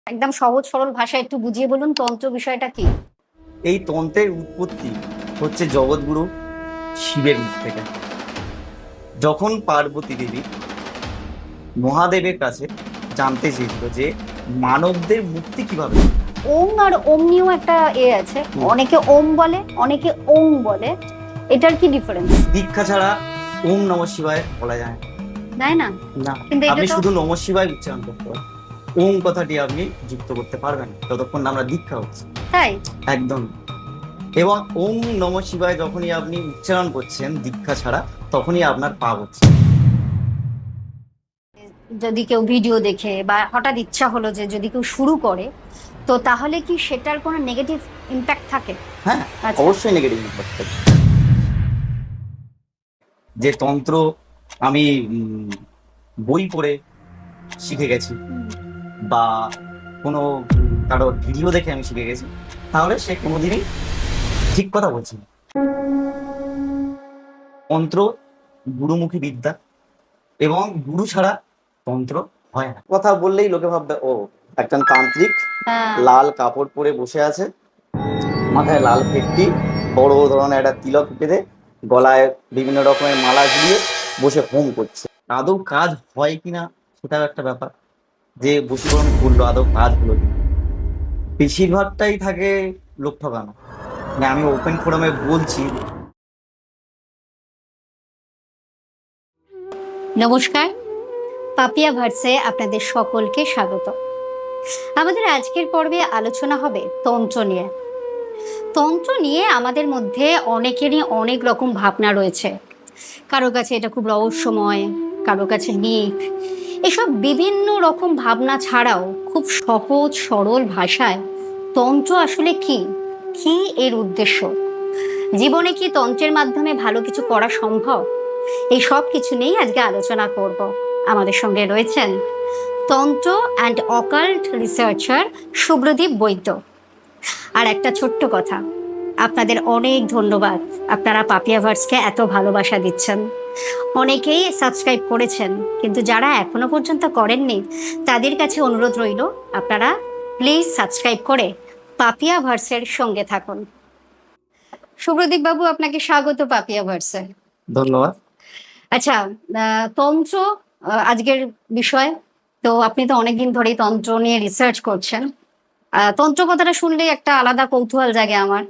একদম সহজ সরল ভাষায় একটু বুঝিয়ে বলুন তন্ত্র বিষয়টা কি? এই তন্ত্রের উৎপত্তি হচ্ছে জগৎগুরু শিবের মুখ থেকে। যখন পার্বতী দেবী মহাদেবের কাছে জানতে চেয়েছিল যে মানবদের মুক্তি কিভাবে হবে। ওং আর ওম নিয়েও একটা আছে, অনেকে ওম বলে অনেকে ওং বলে, এটার কি ডিফারেন্স? দীক্ষা ছাড়া ওম নমঃ শিবায় বলা যায় তাই না? না। কিন্তু এটা আপনি তো শুধু নমঃ শিবায় উচ্চারণ করতে পারেন, ওম কথাটি আপনি যুক্ত করতে পারবেন না যতক্ষণ না আমরা দীক্ষা হচ্ছে। তাই একদম। এবং ওম নমঃ শিবায় যখনই আপনি উচ্চারণ করছেন দীক্ষা ছাড়া, তখনই আপনার পাপ হচ্ছে। যদি কেউ ভিডিও দেখে বা হঠাৎ ইচ্ছা হলো যে যদি কেউ শুরু করে, তো তাহলে কি সেটার কোনো নেগেটিভ ইম্প্যাক্ট থাকে? হ্যাঁ, আচ্ছা। অবশ্যই নেগেটিভ ইম্প্যাক্ট থাকে। যে তন্ত্র আমি বই পড়ে শিখে গেছি বা কোনো কারো ভিডিও দেখে আমি শিখে গেছি, তাহলে সে কোনোদিনই ঠিক কথা বলছে না। তন্ত্র গুরুমুখী বিদ্যা, এবং গুরু ছাড়া তন্ত্র হয় না। কথা বললেই লোকে ভাববে ও একজন তান্ত্রিক, হ্যাঁ। লাল কাপড় পরে বসে আছে, মাথায় লাল ফেটটি, বড় ধরনের একটা তিলক বেঁধে, গলায় বিভিন্ন রকমের মালা ঝুলিয়ে বসে হোম করছে। আদৌ কাজ হয় কিনা সেটাও একটা ব্যাপার, যে বশীকরণ করলো আদৌ কাজ হলো কিনা। বেশিরভাগটাই থাকে লোক ঠকানো। মানে আমি ওপেন ফোরামে বলছি। নমস্কার, পাপিয়া ভার্সে আপনাদের সকলকে স্বাগত। আমাদের আজকের পর্বে আলোচনা হবে তন্ত্র নিয়ে। তন্ত্র নিয়ে আমাদের মধ্যে অনেকেরই অনেক রকম ভাবনা রয়েছে। কারো কাছে এটা খুব রহস্যময়, কারো কাছে মিথ। এসব বিভিন্ন রকম ভাবনা ছাড়াও খুব সহজ সরল ভাষায় তন্ত্র আসলে কি, কি এর উদ্দেশ্য, জীবনে কি তন্ত্রের মাধ্যমে ভালো কিছু করা সম্ভব, এই সব কিছু নিয়েই আজকে আলোচনা করব। আমাদের সঙ্গে রয়েছেন তন্ত্র অ্যান্ড অকাল্ট রিসার্চার শুভ্রদীপ বৈদ্য। আর একটা ছোট্ট কথা, আপনাদের অনেক ধন্যবাদ, আপনারা পাপিয়াভার্সকে এত ভালোবাসা দিচ্ছেন। অনেকেই সাবস্ক্রাইব করেছেন, কিন্তু যারা এখনো পর্যন্ত করেননি তাদের কাছে অনুরোধ রইল, আপনারা প্লিজ সাবস্ক্রাইব করে পাপিয়াভার্সের সঙ্গে থাকুন। শুভ্রদীপ বাবু, আপনাকে স্বাগত পাপিয়াভার্সে। ধন্যবাদ। আচ্ছা, তন্ত্র আজকের বিষয়। তো আপনি তো অনেকদিন ধরেই তন্ত্র নিয়ে রিসার্চ করছেন। তন্ত্র কথাটা শুনলেই একটা আলাদা কৌতূহল জাগে আমার।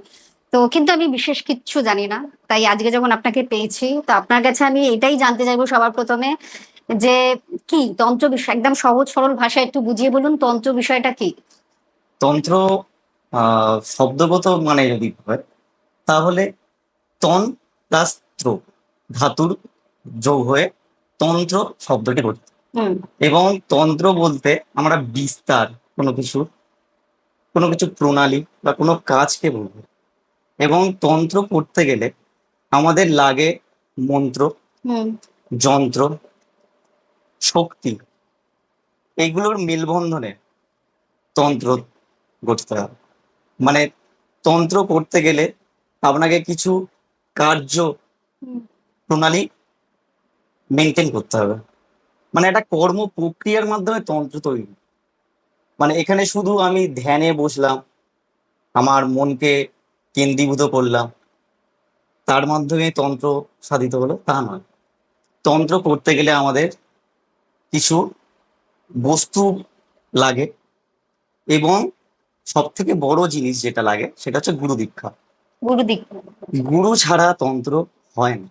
তো কিন্তু আমি বিশেষ কিচ্ছু জানি না, তাই আজকে যখন আপনাকে পেয়েছি, তো আপনার কাছে আমি এটাই জানতে চাইবো সবার প্রথমে, যে কি তন্ত্র বিষয়, একদম সহজ সরল ভাষায় একটু বুঝিয়ে বলুন তন্ত্র বিষয়টা কি? তন্ত্র শব্দগত মানে যদি হয়, তাহলে তন প্লাস ত্র ধাতুর যোগ হয়ে তন্ত্র শব্দটি গঠিত। হুম। এবং তন্ত্র বলতে আমরা বিস্তার কোনো কিছু প্রণালী বা কোনো কাজকে বলবো। এবং তন্ত্র করতে গেলে আমাদের লাগে মন্ত্র, হুম। যন্ত্র, শক্তি, এগুলোর মেলবন্ধনে তন্ত্র গঠিত হবে। মানে তন্ত্র করতে গেলে আপনাকে কিছু কার্য হুম। প্রণালী মেনটেন করতে হবে। মানে একটা কর্ম প্রক্রিয়ার মাধ্যমে তন্ত্র তৈরি। মানে এখানে শুধু আমি ধ্যানে বসলাম, আমার মনকে কেন্দ্রীভূত করলাম, তার মাধ্যমে তন্ত্র সাধিত হলো তা নয়। তন্ত্র করতে গেলে আমাদের কিছু বস্তু লাগে, এবং সব থেকে বড় জিনিস যেটা লাগে সেটা হচ্ছে গুরু দীক্ষা। গুরুদিক। গুরু ছাড়া তন্ত্র হয় না।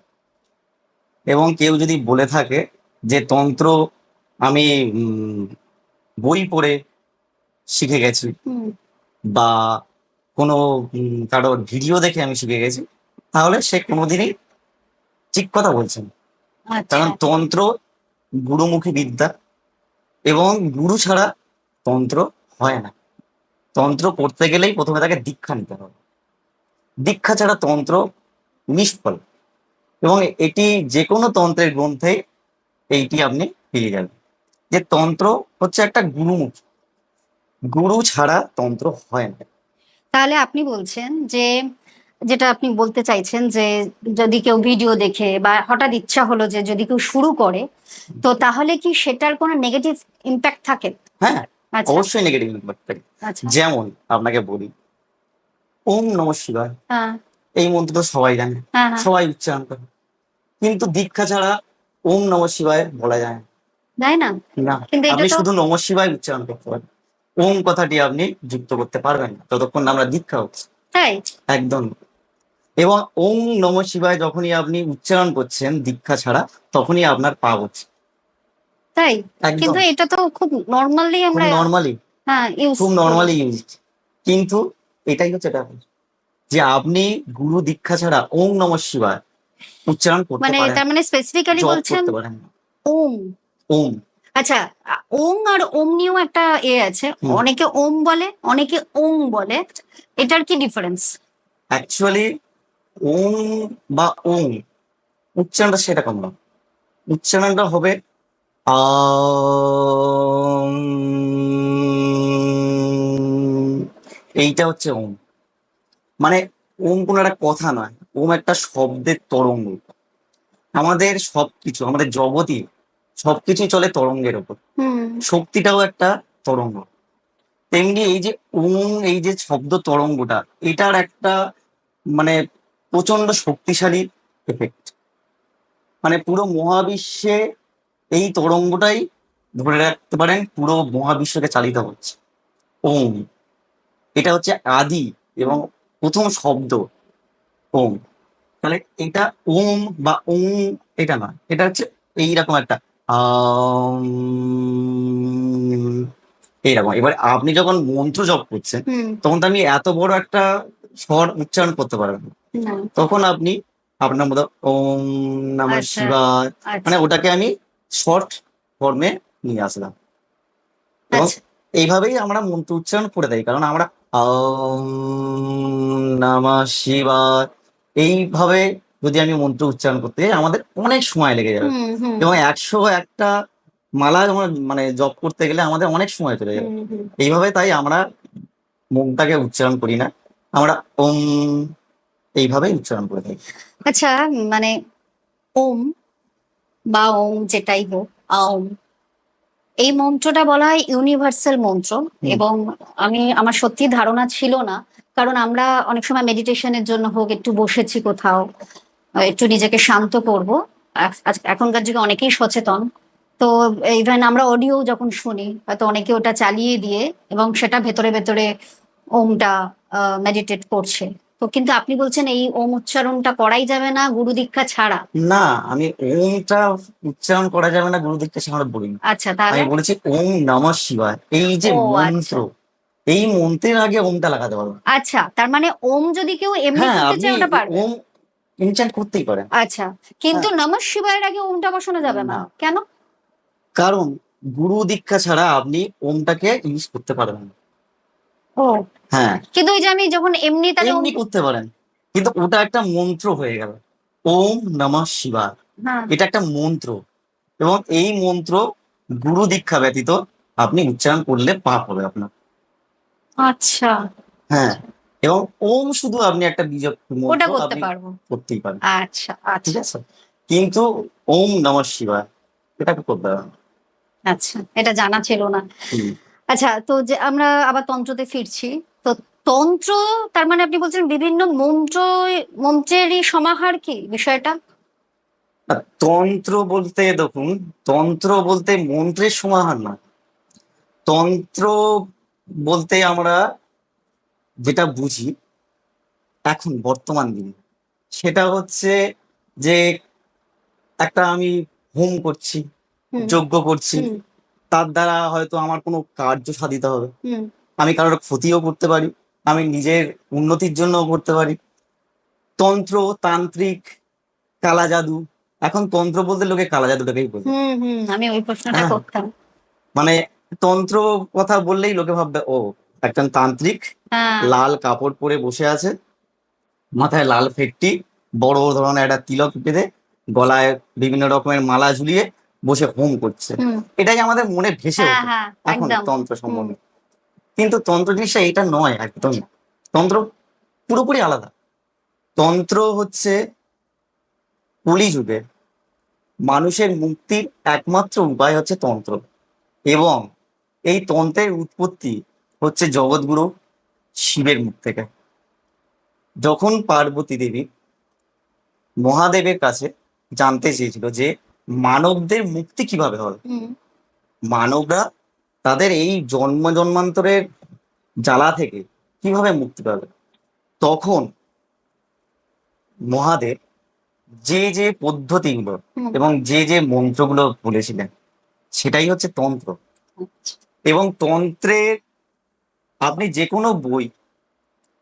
এবং কেউ যদি বলে থাকে যে তন্ত্র আমি বই পড়ে শিখে গেছি হুম। বা কোনো কারোর ভিডিও দেখে আমি শিখে গেছি, তাহলে সে কোনোদিনই ঠিক কথা বলছে না। আচ্ছা। কারণ তন্ত্র গুরুমুখী বিদ্যা, এবং গুরু ছাড়া তন্ত্র হয় না। তন্ত্র করতে গেলেই প্রথমে তাকে দীক্ষা নিতে হবে। দীক্ষা ছাড়া তন্ত্র নিষ্ফল। এবং এটি যে কোনো তন্ত্রের গ্রন্থে এইটি আপনি পেয়ে যাবেন, যে তন্ত্র হচ্ছে একটা গুরুমুখী, গুরু ছাড়া তন্ত্র হয় না। তাহলে আপনি বলছেন যে, যেটা আপনি বলতে চাইছেন যে যদি কেউ ভিডিও দেখে বা হঠাৎ ইচ্ছা হলো যে যদি কেউ শুরু করে, তো তাহলে কি সেটার কোনো নেগেটিভ ইম্প্যাক্ট থাকে? হ্যাঁ, আচ্ছা অবশ্যই নেগেটিভ ইম্প্যাক্ট থাকে। আচ্ছা। যেমন আপনাকে বলি, ওম নমঃ শিবায় হ্যাঁ এই মন্ত্র তো সবাই জানে, হ্যাঁ হ্যাঁ। সবাই উচ্চারণ করে, কিন্তু দীক্ষা ছাড়া ওম নমঃ শিবায় বলা যায় না। তাই না? না, কিন্তু এটা আপনি তো শুধু নমঃ শিবায় উচ্চারণ করতে পারেন, ওম কথাটি আপনি যুক্ত করতে পারবেন না যতক্ষণ না আমরা দীক্ষা হচ্ছে। তাই। একদম। এবং ওম নমঃ শিবায় যখনই আপনি উচ্চারণ করছেন দীক্ষা ছাড়া, তখনই আপনার পাপ হচ্ছে। তাই। একদম। কিন্তু এটা তো খুব নর্মালি খুব আমরা নর্মালি, হ্যাঁ ইউজ খুব করি। নর্মালি ইউজ, কিন্তু এটাই হচ্ছে ব্যাপার যে আপনি গুরু দীক্ষা ছাড়া ওম নমঃ শিবায় উচ্চারণ করতে মানে পারেন, তার মানে স্পেসিফিক্যালি জপ বলছেন করতে পারেন না। ওম। ওম। আচ্ছা, ওং আর ওম নিয়েও একটা আছে। হুম। অনেকে ওম বলে, অনেকে ওং বলে। এটার কি ডিফারেন্স? অ্যাকচুয়ালি ওম বা ওম উচ্চারণটা সেরকম না, উচ্চারণটা হবে আম, এইটা হচ্ছে ওম। মানে ওম কোনো একটা কথা নয়, ওম একটা শব্দের তরঙ্গ। আমাদের সবকিছু, আমাদের জগতই সবকিছুই চলে তরঙ্গের উপর। হুম শক্তিটাও একটা তরঙ্গ। তেমনি এই যে ওম, এই যে শব্দ তরঙ্গটা, এটার একটা মানে প্রচন্ড শক্তিশালী এফেক্ট। মানে পুরো মহাবিশ্বে এই তরঙ্গটাই ধরে রাখতে পারেন পুরো মহাবিশ্বকে চালিত হচ্ছে। ওম, এটা হচ্ছে আদি এবং প্রথম শব্দ ওম। তাহলে এটা ওম বা ওম এটা নয়, এটা হচ্ছে এইরকম একটা আম, এইরকম। এবার আপনি যখন মন্ত্র জপ করছেন হুম। তখন তো আপনি এত বড় একটা স্বর উচ্চারণ করতে পারবেন না। না। তখন আপনি আপনার মতো ওম নমঃ আচ্ছা শিবায়, মানে আচ্ছা ওটাকে আমি শর্ট ফর্মে নিয়ে আসলাম। এবং আচ্ছা। এইভাবেই আমরা মন্ত্র উচ্চারণ করে থাকি, কারণ আমরা ওম নমঃ শিবায় এইভাবে যদি আমি মন্ত্র উচ্চারণ করতে যাই আমাদের অনেক সময় লেগে যাবে। হুম হুম এবং 101টা মালা আমার মানে জপ করতে গেলে আমাদের অনেক সময় চলে যাবে। হুম হুম। এইভাবে তাই আমরা মনটাকে উচ্চারণ করি না, আমরা ওম এইভাবেই উচ্চারণ করে থাকি। আচ্ছা, মানে ওম বা ওং যেটাই হোক, আওম, এই মন্ত্রটা বলা হয় ইউনিভার্সাল মন্ত্র। হুম। এবং আমার সত্যি ধারণা ছিল না। কারণ আমরা অনেক সময় মেডিটেশনের জন্য হোক একটু বসেছি কোথাও, একটু নিজেকে শান্ত করব। এখনকার যুগে অনেকেই সচেতন। তো ইভেন আমরা অডিও যখন শুনি হয়তো অনেকে ওটা চালিয়ে দিয়ে এবং সেটা ভেতরে ভেতরে ওমটা মেডিটেট করছে। তো কিন্তু আপনি বলছেন এই ওম উচ্চারণটা করাই যাবে না গুরু দীক্ষা ছাড়া। না, আমি ওমটা উচ্চারণ করা যাবে না গুরু দীক্ষা আমরা বলিনি। আচ্ছা তাহলে। আমি বলেছি ওম নমঃ শিবায়, এই যে ও মন্ত্র, আচ্ছা এই মন্ত্রের আগে ওমটা লাগাতে পারবো। আচ্ছা, তার মানে ওম যদি কেউ এমনি হ্যাঁ, করতে আপনি চায় ওটা পারবে। ওম ইনচান্ট করতেই পারেন। আচ্ছা, কিন্তু হ্যাঁ। নমঃ শিবায়ের আগে ওমটা বসানো যাবে না না, কেন? কারণ গুরু দীক্ষা ছাড়া আপনি ওমটাকে ইউজ করতে পারবেন না। ও, হ্যাঁ, কিন্তু ওই যে আমি যখন এমনি তাহলে ওম। এমনি করতে পারেন, কিন্তু ওটা একটা মন্ত্র হয়ে গেল। ওম নমঃ শিবায় হ্যাঁ। এটা একটা মন্ত্র, এবং এই মন্ত্র গুরু দীক্ষা ব্যতীত আপনি উচ্চারণ করলে পাপ হবে আপনার। আচ্ছা, হ্যাঁ, এবং ওম শুধু আপনি একটা বীজ ওটা মন্ত্র করতে আপনি পারবো। করতেই পারেন। আচ্ছা ঠিক আচ্ছা আছে, কিন্তু ওম নমঃ শিবায় এটা করতে হবে না। আচ্ছা, এটা জানা ছিল না। হুম। আচ্ছা, তো যে আমরা আবার তন্ত্রতে ফিরছি। তো তন্ত্র, তার মানে আপনি বলছেন বিভিন্ন মন্ত্রেরই সমাহার কি বিষয়টা? আর তন্ত্র বলতে দেখুন, তন্ত্র বলতে মন্ত্রের সমাহার না। তন্ত্র বলতে আমরা যেটা বুঝি এখন বর্তমান দিনে, সেটা হচ্ছে যে একটা আমি হোম করছি, হুম যজ্ঞ করছি, হুম তার দ্বারা হয়তো আমার কোনো কার্য সাধিত হবে। হুম আমি কারোর ক্ষতিও করতে পারি, আমি নিজের উন্নতির জন্যও করতে পারি। তন্ত্র, তান্ত্রিক, কালা জাদু, এখন তন্ত্র বলতে লোকে কালা জাদুটাকেই বোঝে। হুম হুম, আমি ওই প্রশ্নটা হ্যাঁ, করতাম। মানে তন্ত্র কথা বললেই লোকে ভাববে ও একজন তান্ত্রিক, হ্যাঁ। লাল কাপড় পরে বসে আছে, মাথায় লাল ফেটটি, বড় ধরনের একটা তিলক বেঁধে, গলায় বিভিন্ন রকমের মালা ঝুলিয়ে বসে হোম করছে। হুম। এটাই আমাদের মনে ভেসে হ্যাঁ ওঠে হ্যাঁ এখন একদম। তন্ত্র হুম। সম্বন্ধে। কিন্তু তন্ত্র জিনিসটা এটা নয় একদম। তন্ত্র পুরোপুরি আলাদা। তন্ত্র হচ্ছে কলিযুগে মানুষের মুক্তির একমাত্র উপায় হচ্ছে তন্ত্র। এবং এই তন্ত্রের উৎপত্তি হচ্ছে জগৎগুরু শিবের মুখ থেকে। যখন পার্বতী দেবী মহাদেবের কাছে জানতে চেয়েছিল যে মানবদের মুক্তি কিভাবে হবে, হুম মানবরা তাদের এই জন্ম জন্মান্তরের জ্বালা থেকে কিভাবে মুক্তি পাবে, তখন মহাদেব যে যে পদ্ধতিগুলো হুম এবং যে যে মন্ত্রগুলো বলেছিলেন সেটাই হচ্ছে তন্ত্র। এবং তন্ত্রের আপনি যে কোনো বই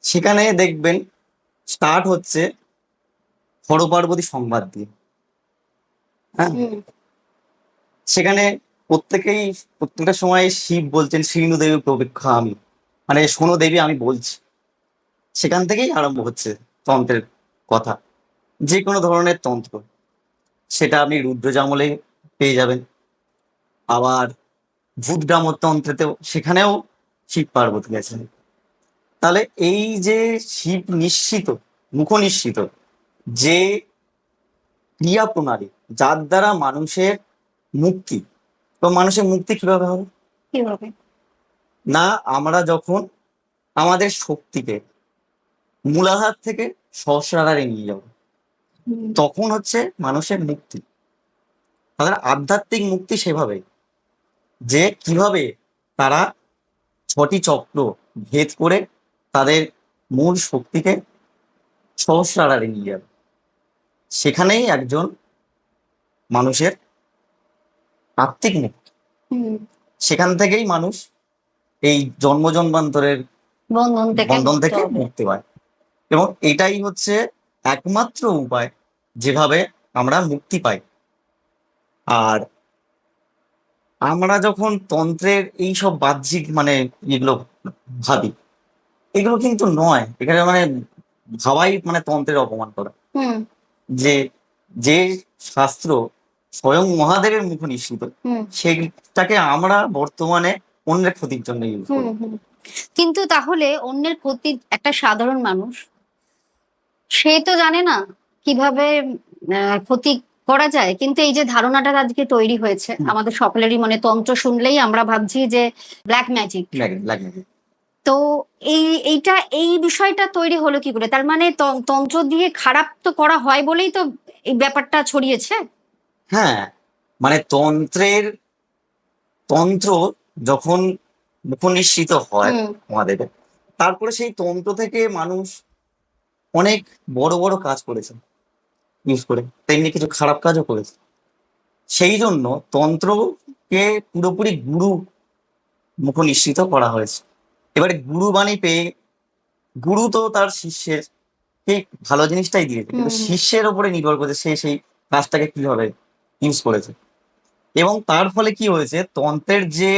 সেখানে দেখবেন স্টার্ট হচ্ছে হরপার্বতী সংবাদ দিয়ে। হ্যাঁ, হুম সেখানে প্রত্যেকটা সময় শিব বলছেন শ্রীনু দেবী প্রবেক্ষা আমি, মানে শোনো দেবী আমি বলছি। সেখান থেকেই আরম্ভ হচ্ছে তন্ত্রের কথা। যে কোনো ধরনের তন্ত্র সেটা আপনি রুদ্রজামলে পেয়ে যাবেন, আবার ভূত গ্রামর তন্ত্রেতেও সেখানেও শিব পার্বতী গেছেন। তাহলে এই যে শিব নিশ্চিত মুখ নিশ্চিত যে ক্রিয়া প্রণালী, যার দ্বারা মানুষের মুক্তি, তো মানুষের মুক্তি কিভাবে হবে? কিভাবে? না, আমরা যখন আমাদের শক্তিকে মূলাধার থেকে সহস্রাধারে নিয়ে যাব, হুম তখন হচ্ছে মানুষের মুক্তি। তাদের আধ্যাত্মিক মুক্তি সেভাবে যে কিভাবে তারা 6টি চক্র ভেদ করে তাদের মূল শক্তিকে সহস্রাধারে নিয়ে যাবে। সেখানেই একজন মানুষের আত্মিক মুক্তি। হুম সেখান থেকেই মানুষ এই জন্ম জন্মান্তরের বন্ধন থেকে মুক্ত বন্ধন থেকে হবে। মুক্তি পায়। এবং এটাই হচ্ছে একমাত্র উপায় যেভাবে আমরা মুক্তি পাই। আর আমরা যখন তন্ত্রের এই সব বাহ্যিক মানে এগুলো ভাবি, এগুলো কিন্তু নয়, এখানে মানে ভাবাই মানে তন্ত্রের অপমান করা। হুম যে যে শাস্ত্র স্বয়ং মহাদেবের মুখ নিঃসৃত, হুম সেটাকে আমরা বর্তমানে অন্যের ক্ষতির জন্য ইউজ হুম করি। হুম কিন্তু তাহলে অন্যের ক্ষতি একটা সাধারণ মানুষ সে তো জানে না কিভাবে ক্ষতি করা যায়, কিন্তু এই যে ধারণাটা আজকে তৈরি হয়েছে হুম। আমাদের সকলেরই মনে, তন্ত্র শুনলেই আমরা ভাবছি যে ব্ল্যাক ম্যাজিক। লাগে লাগে। তো এইটা এই বিষয়টা তৈরি হলো কি করে? তার মানে তন্ত্র দিয়ে খারাপ তো করা হয় বলেই তো এই ব্যাপারটা ছড়িয়েছে। হ্যাঁ, মানে তন্ত্র যখন মুখনিসৃত হয় হুম আমাদের, তারপরে সেই তন্ত্র থেকে মানুষ অনেক বড় বড় কাজ করেছে ইউজ করে, তেমনি কিছু খারাপ কাজও করেছে। সেই জন্য তন্ত্রকে পুরোপুরি গুরু মুখনিসৃত করা হয়েছে। এবারে গুরু বাণী পেয়ে গুরু তো তার শিষ্যের ঠিক ভালো জিনিসটাই দিয়েছে, হুম কিন্তু হুম শিষ্যের ওপরে নির্ভর করেছে সে সেই কাজটাকে কিভাবে ইউজ করেছে। এবং তার ফলে কি হয়েছে, তন্ত্রের যে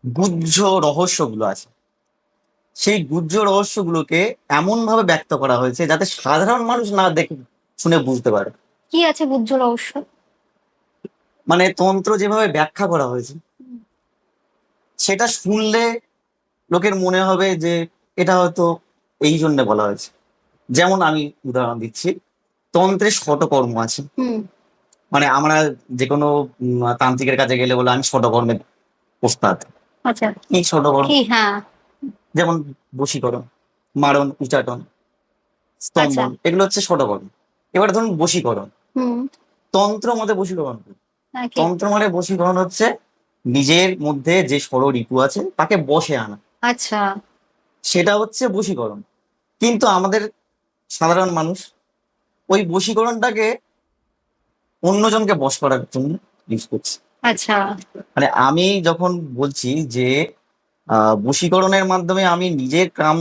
গুহ্য রহস্যগুলো আছে সেই গুহ্য রহস্যগুলোকে এমন ভাবে ব্যক্ত করা হয়েছে যাতে সাধারণ মানুষ না দেখে শুনে বুঝতে পারে। কি আছে বুদ্ধ রহস্য? মানে তন্ত্র যেভাবে ব্যাখ্যা করা হয়েছে সেটা শুনলে লোকের মনে হবে যে এটা হয়তো এই জন্য বলা হয়েছে। যেমন আমি উদাহরণ দিচ্ছি, তন্ত্রের শতকর্ম আছে। হুম মানে আমরা যে কোনো তান্ত্রিকের কাছে গেলে বলে আমি শতকর্মের ওস্তাদ। আচ্ছা কি শতকর্ম? কি? হ্যাঁ যেমন বশীকরণ, মারণ, উচাটন, আচ্ছা স্তম্ভন, এগুলো হচ্ছে শতকর্ম। এবার ধরুন বশীকরণ, হুম তন্ত্র মতে বশীকরণ কি? নাকি? তন্ত্র মানে বশীকরণ হচ্ছে নিজের মধ্যে যে ষড়ঋতু আছে তাকে বশে আনা, আচ্ছা সেটা হচ্ছে বশীকরণ। কিন্তু আমাদের সাধারণ মানুষ ওই বশীকরণটাকে অন্যজনকে বশ করার জন্য ইউজ করছে। আচ্ছা মানে আমি যখন বলছি যে বশীকরণের মাধ্যমে আমি নিজের কাম,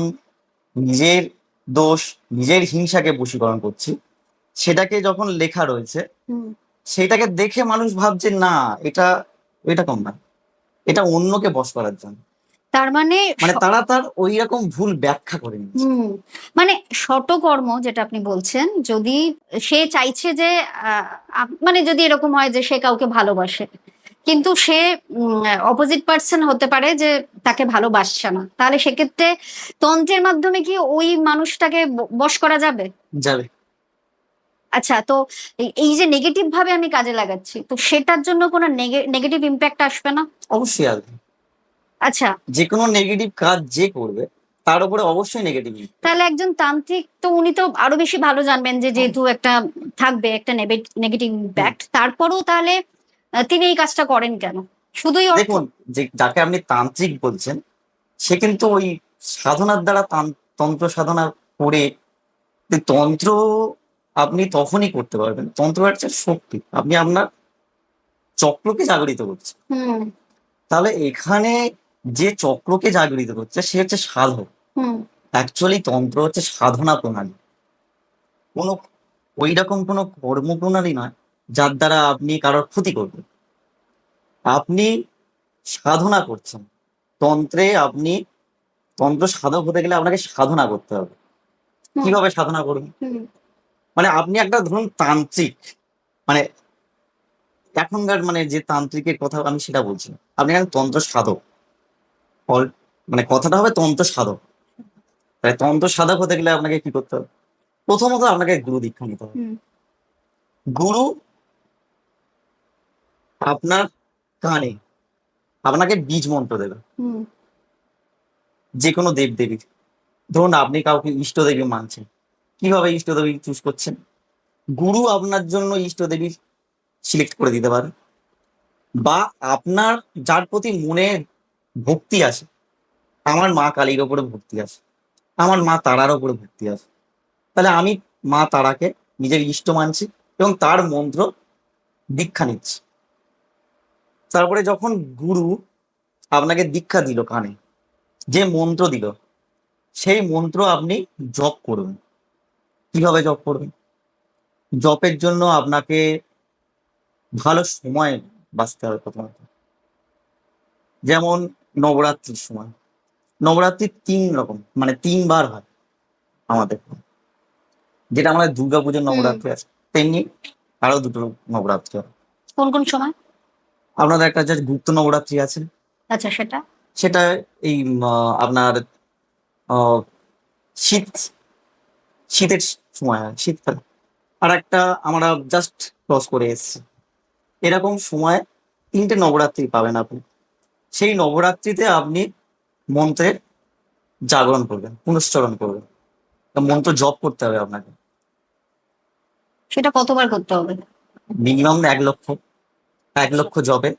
নিজের দোষ, নিজের হিংসাকে বশীকরণ করছি, সেটাকে যখন লেখা রয়েছে হুম সেটাকে দেখে মানুষ ভাবছে না, এটা এটা কম না, এটা অন্যকে বশ করার জন্য। তার মানে মানে তারা তার ওই রকম ভুল ব্যাখ্যা করে নিচ্ছে। হুম মানে শতকর্ম যেটা আপনি বলছেন, যদি সে চাইছে যে মানে যদি এরকম হয় যে সে কাউকে ভালোবাসে, কিন্তু সে অপোজিট পার্সন হতে পারে যে তাকে ভালোবাসছে না, তাহলে সেক্ষেত্রে তন্ত্রের মাধ্যমে কি ওই মানুষটাকে বশ করা যাবে? যাবে। আচ্ছা, তো এই যে নেগেটিভ ভাবে আমি কাজে লাগাচ্ছি, তো সেটার জন্য কোনো নেগেটিভ ইম্প্যাক্ট আসবে না? অবশ্যই আসবে। আচ্ছা, যে কোনো নেগেটিভ কাজ যে করবে তার উপরে অবশ্যই নেগেটিভ। তাহলে একজন তান্ত্রিক তো উনি তো আরো বেশি ভালো জানবেন যে যেহেতু একটা থাকবে একটা নেগেটিভ ইম্প্যাক্ট, তারপরেও তাহলে তিনি এই কাজটা করেন কেন? শুধুই অর্থ? দেখুন, যে যাকে আপনি তান্ত্রিক বলছেন সে কিন্তু ওই সাধনার দ্বারা তন্ত্র সাধনা করে তন্ত্র আপনি তখনই করতে পারবেন। তন্ত্র একটা শক্তি, আপনি আপনার চক্রকে জাগরিত করছেন। হুম তাহলে এখানে যে চক্রকে জাগরিত করছে সে হচ্ছে সাধক। হুম অ্যাকচুয়ালি তন্ত্র হচ্ছে সাধনা প্রণালী, কোনো ওই রকম কোনো কর্ম প্রণালী নয় যার দ্বারা আপনি কারোর ক্ষতি করবেন। আপনি সাধনা করছেন তন্ত্রে, আপনি তন্ত্র সাধক হতে গেলে আপনাকে সাধনা করতে হবে। হুম কিভাবে সাধনা করবেন? হুম মানে আপনি একটা ধরুন তান্ত্রিক, মানে এখনকার মানে যে তান্ত্রিকের কথা আমি সেটা বলছি না। আপনি এখন তন্ত্র সাধক, মানে কথাটা হবে তন্ত্র সাধক। তাই তন্ত্র সাধক হতে গেলে আপনাকে কি করতে হবে? প্রথমত আপনাকে গুরু দীক্ষা নিতে হবে। হুম গুরু আপনার কানে আপনাকে বীজ মন্ত্র দেবে, হুম যে কোনো দেবদেবীর। ধরুন আপনি কাউকে ইষ্টদেবী মানছেন, কিভাবে ইষ্টদেবী চুজ করছেন? গুরু আপনার জন্য ইষ্টদেবী সিলেক্ট করে দিতে পারে, বা আপনার যার প্রতি মনে ভক্তি আছে, আমার মা কালীর ওপরে ভক্তি আছে, আমার মা তারার ওপরে ভক্তি আছে, তাহলে আমি মা তারাকে নিজের ইষ্ট মানছি এবং তার মন্ত্র দীক্ষা নিচ্ছি। তারপরে যখন গুরু আপনাকে দীক্ষা দিল কানে, যে মন্ত্র দিল সেই মন্ত্র আপনি জপ করবেন। কিভাবে জপ করবেন? জপের জন্য আপনাকে ভালো সময় বাঁচতে হবে প্রথমত। যেমন নবরাত্রির সময়, নবরাত্রি 3 রকম, মানে 3 বার হয় আমাদের। যেটা আমাদের দুর্গাপুজোর হুম নবরাত্রি আছে, তেমনি আরো 2টো নবরাত্রি হয়। কোন কোন সময়? আপনাদের একটা যে গুপ্ত নবরাত্রি আছে, আচ্ছা, সেটা? সেটা এই আপনার আহ, শীত শীতের সময় হয়, শীতকাল। আর একটা আমরা জাস্ট ক্রস করে এসেছি, এরকম সময় 3টে নবরাত্রি পাবেন আপনি। সেই নবরাত্রিতে আপনি মন্ত্রের জাগরণ করবেন, পুনশ্চরণ করবেন, তা মন্ত্র জপ করতে হবে আপনাকে। সেটা কতবার করতে হবে? মিনিমাম 1 লক্ষ, 1 লক্ষ জপে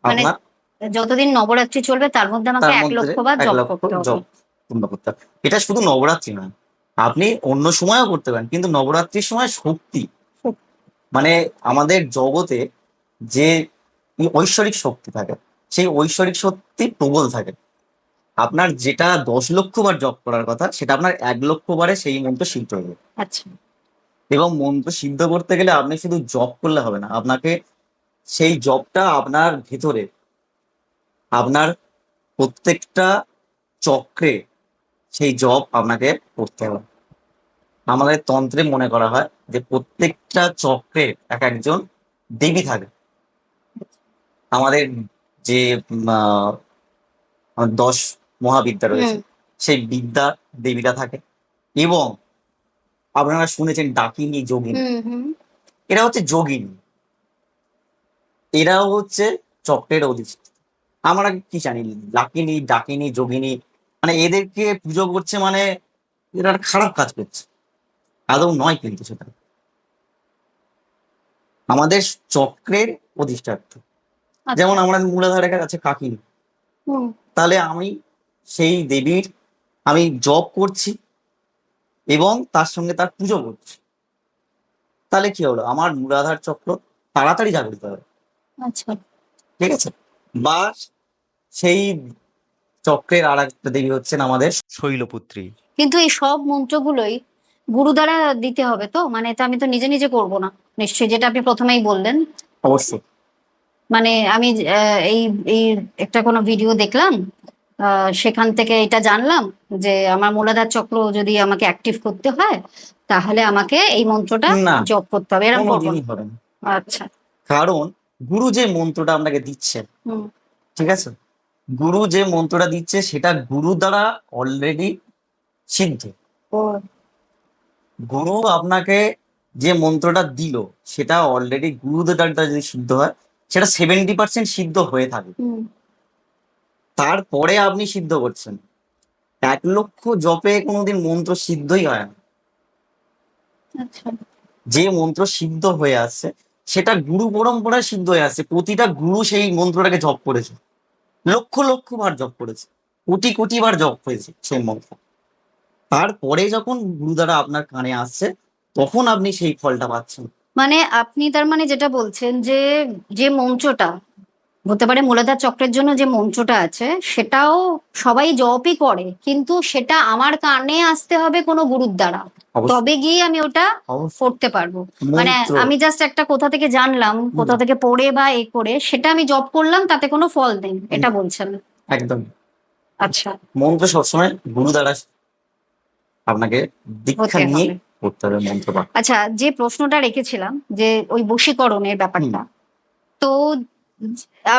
মানে আপনার, যতদিন নবরাত্রি চলবে তার মধ্যে আমাকে তার এক মধ্যে লক্ষ বার এক জপ লক্ষ করতে হবে? জপ পূর্ণ করতে হবে। এটা শুধু নবরাত্রি নয়, আপনি অন্য সময়ও করতে পারেন, কিন্তু নবরাত্রির সময় শক্তি, মানে আমাদের জগতে যে ঐশ্বরিক শক্তি থাকে সেই ঐশ্বরিক শক্তি প্রবল থাকে। আপনার যেটা 10 লক্ষ বার জপ করার কথা সেটা আপনার 1 লক্ষ বারে সেই মন্ত্র সিদ্ধ হয়ে যাবে। আচ্ছা, এবং মন্ত্র সিদ্ধ করতে গেলে আপনি শুধু জপ করলে হবে না, আপনাকে সেই জপটা আপনার ভেতরে, আপনার প্রত্যেকটা চক্রে সেই জপ আপনাকে করতে হবে। আমাদের তন্ত্রে মনে করা হয় যে প্রত্যেকটা চক্রে এক একজন দেবী থাকে। আমাদের যে আমাদের 10 মহাবিদ্যা রয়েছে, হুম সেই বিদ্যা দেবীরা থাকে। এবং আপনারা শুনেছেন ডাকিনী, যোগিনী, হুম হুম এরা হচ্ছে যোগিনী, এরাও হচ্ছে চক্রের অধিষ্ঠাতা। আমরা কি জানি, ডাকিনী ডাকিনী যোগিনী মানে এদেরকে পুজো করছে মানে এরা একটা খারাপ কাজ করছে, আদৌ নয় কিন্তু সেটা। আমাদের চক্রের অধিষ্ঠাত্রী, যেমন আচ্ছা, আমাদের মূলাধারের কাছে কাকিনী, হুম তাহলে আমি সেই দেবীর আমি জপ করছি এবং তার সঙ্গে তার পুজো করছি, তাহলে কি হলো, আমার মূলাধার চক্র তাড়াতাড়ি জাগরিত হবে। আচ্ছা। ঠিক আছে? বা সেই চক্রের আর একটা দেবী হচ্ছেন আমাদের শৈলপুত্রী। কিন্তু এই সব মন্ত্রগুলোই গুরু দ্বারা দিতে হবে তো? মানে এটা আমি তো নিজে নিজে করব না নিশ্চয়ই, যেটা আপনি প্রথমেই বললেন। অবশ্যই। মানে আমি এই এই একটা কোনো ভিডিও দেখলাম, সেখান থেকে এটা জানলাম যে আমার মূলাধার চক্র যদি আমাকে অ্যাক্টিভ করতে হয় তাহলে আমাকে এই মন্ত্রটা না, জপ করতে হবে, এরকম করবো না? কোনোদিনই হবে না। আচ্ছা। কারণ গুরু যে মন্ত্রটা আপনাকে দিচ্ছে, হুম ঠিক আছে, গুরু যে মন্ত্রটা দিচ্ছে সেটা গুরু দ্বারা অলরেডি সিদ্ধ। ও গুরু আপনাকে যে মন্ত্রটা দিল সেটা অলরেডি গুরু দ্বারা যদি সিদ্ধ হয়, সেটা 70% সিদ্ধ হয়ে থাকে। হুম তারপরে আপনি সিদ্ধ করছেন। 1,00,000 জপে কোনোদিন মন্ত্র সিদ্ধই হয় না। আচ্ছা। যে মন্ত্র সিদ্ধ হয়ে আসছে সেটা গুরু পরম্পরায় সিদ্ধ হয়ে আসছে। প্রতিটা গুরু সেই মন্ত্রটাকে জপ করেছে, লক্ষ লক্ষ বার জপ করেছে, কোটি কোটি বার জপ হয়েছে সেই মন্ত্র। তারপরে যখন গুরু দ্বারা আপনার কানে আসছে, তখন আপনি সেই ফলটা পাচ্ছেন। মানে আপনি তার মানে যেটা বলছেন যে যে মন্ত্রটা হতে পারে মূলাধার চক্রের জন্য যে মন্ত্রটা আছে সেটাও সবাই জপই করে, কিন্তু সেটা আমার কানে আসতে হবে কোনো গুরুর দ্বারা, অবশ্যই তবে গিয়ে আমি ওটা অবশ্যই করতে পারবো। মানে মন্ত্র। আমি জাস্ট একটা কোথা থেকে জানলাম, হুম, কোথা থেকে পড়ে বা এ করে সেটা আমি জপ করলাম, তাতে কোনো ফল নেই, এটা হুম, বলছেন? একদম। আচ্ছা। মন্ত্র সবসময় গুরু দ্বারা আপনাকে দীক্ষা হতে নিয়েই হবে। করতে হবে মন্ত্র পাঠ। আচ্ছা, যে প্রশ্নটা রেখেছিলাম যে ওই বশীকরণের হুম, ব্যাপারটা, তো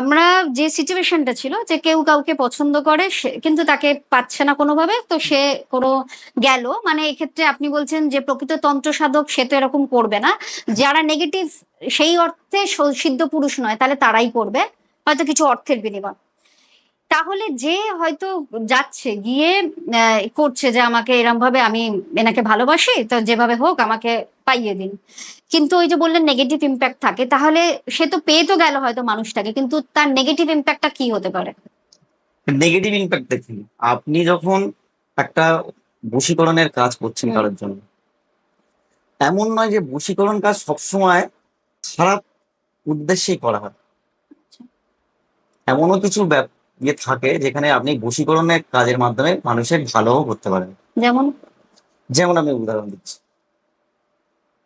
আমরা যে সিচুয়েশনটা ছিল যে কেউ কাউকে পছন্দ করে কিন্তু তাকে পাচ্ছে না কোনোভাবে, তো সে কোনো গেল, মানে এক্ষেত্রে আপনি বলছেন যে প্রকৃত তন্ত্র সাধক সে তো এরকম করবে না, যারা নেগেটিভ সেই অর্থে সিদ্ধ পুরুষ নয় তাহলে তারাই করবে, হয়তো কিছু অর্থের বিনিময়। তাহলে যে হয়তো যাচ্ছে গিয়ে করছে যে আমাকে এরম ভাবে, আমি এনাকে ভালোবাসি তো যেভাবে হোক আমাকে পাইয়ে দিন, কিন্তু ওই যে বললেন নেগেটিভ ইম্প্যাক্ট থাকে, তাহলে সে তো পেয়ে তো গেল হয়তো মানুষটাকে, কিন্তু তার নেগেটিভ ইম্প্যাক্টটা কি হতে পারে? নেগেটিভ ইম্প্যাক্ট দেখুন, আপনি যখন একটা বশীকরণের কাজ করছেন হুম। কারোর জন্য, এমন নয় যে বশীকরণ কাজ সবসময় খারাপ উদ্দেশ্যেই করা হয়। এমনও কিছু ইয়ে থাকে যেখানে আপনি বশীকরণের কাজের মাধ্যমে মানুষের ভালোও করতে পারেন। যেমন? যেমন আমি উদাহরণ দিচ্ছি,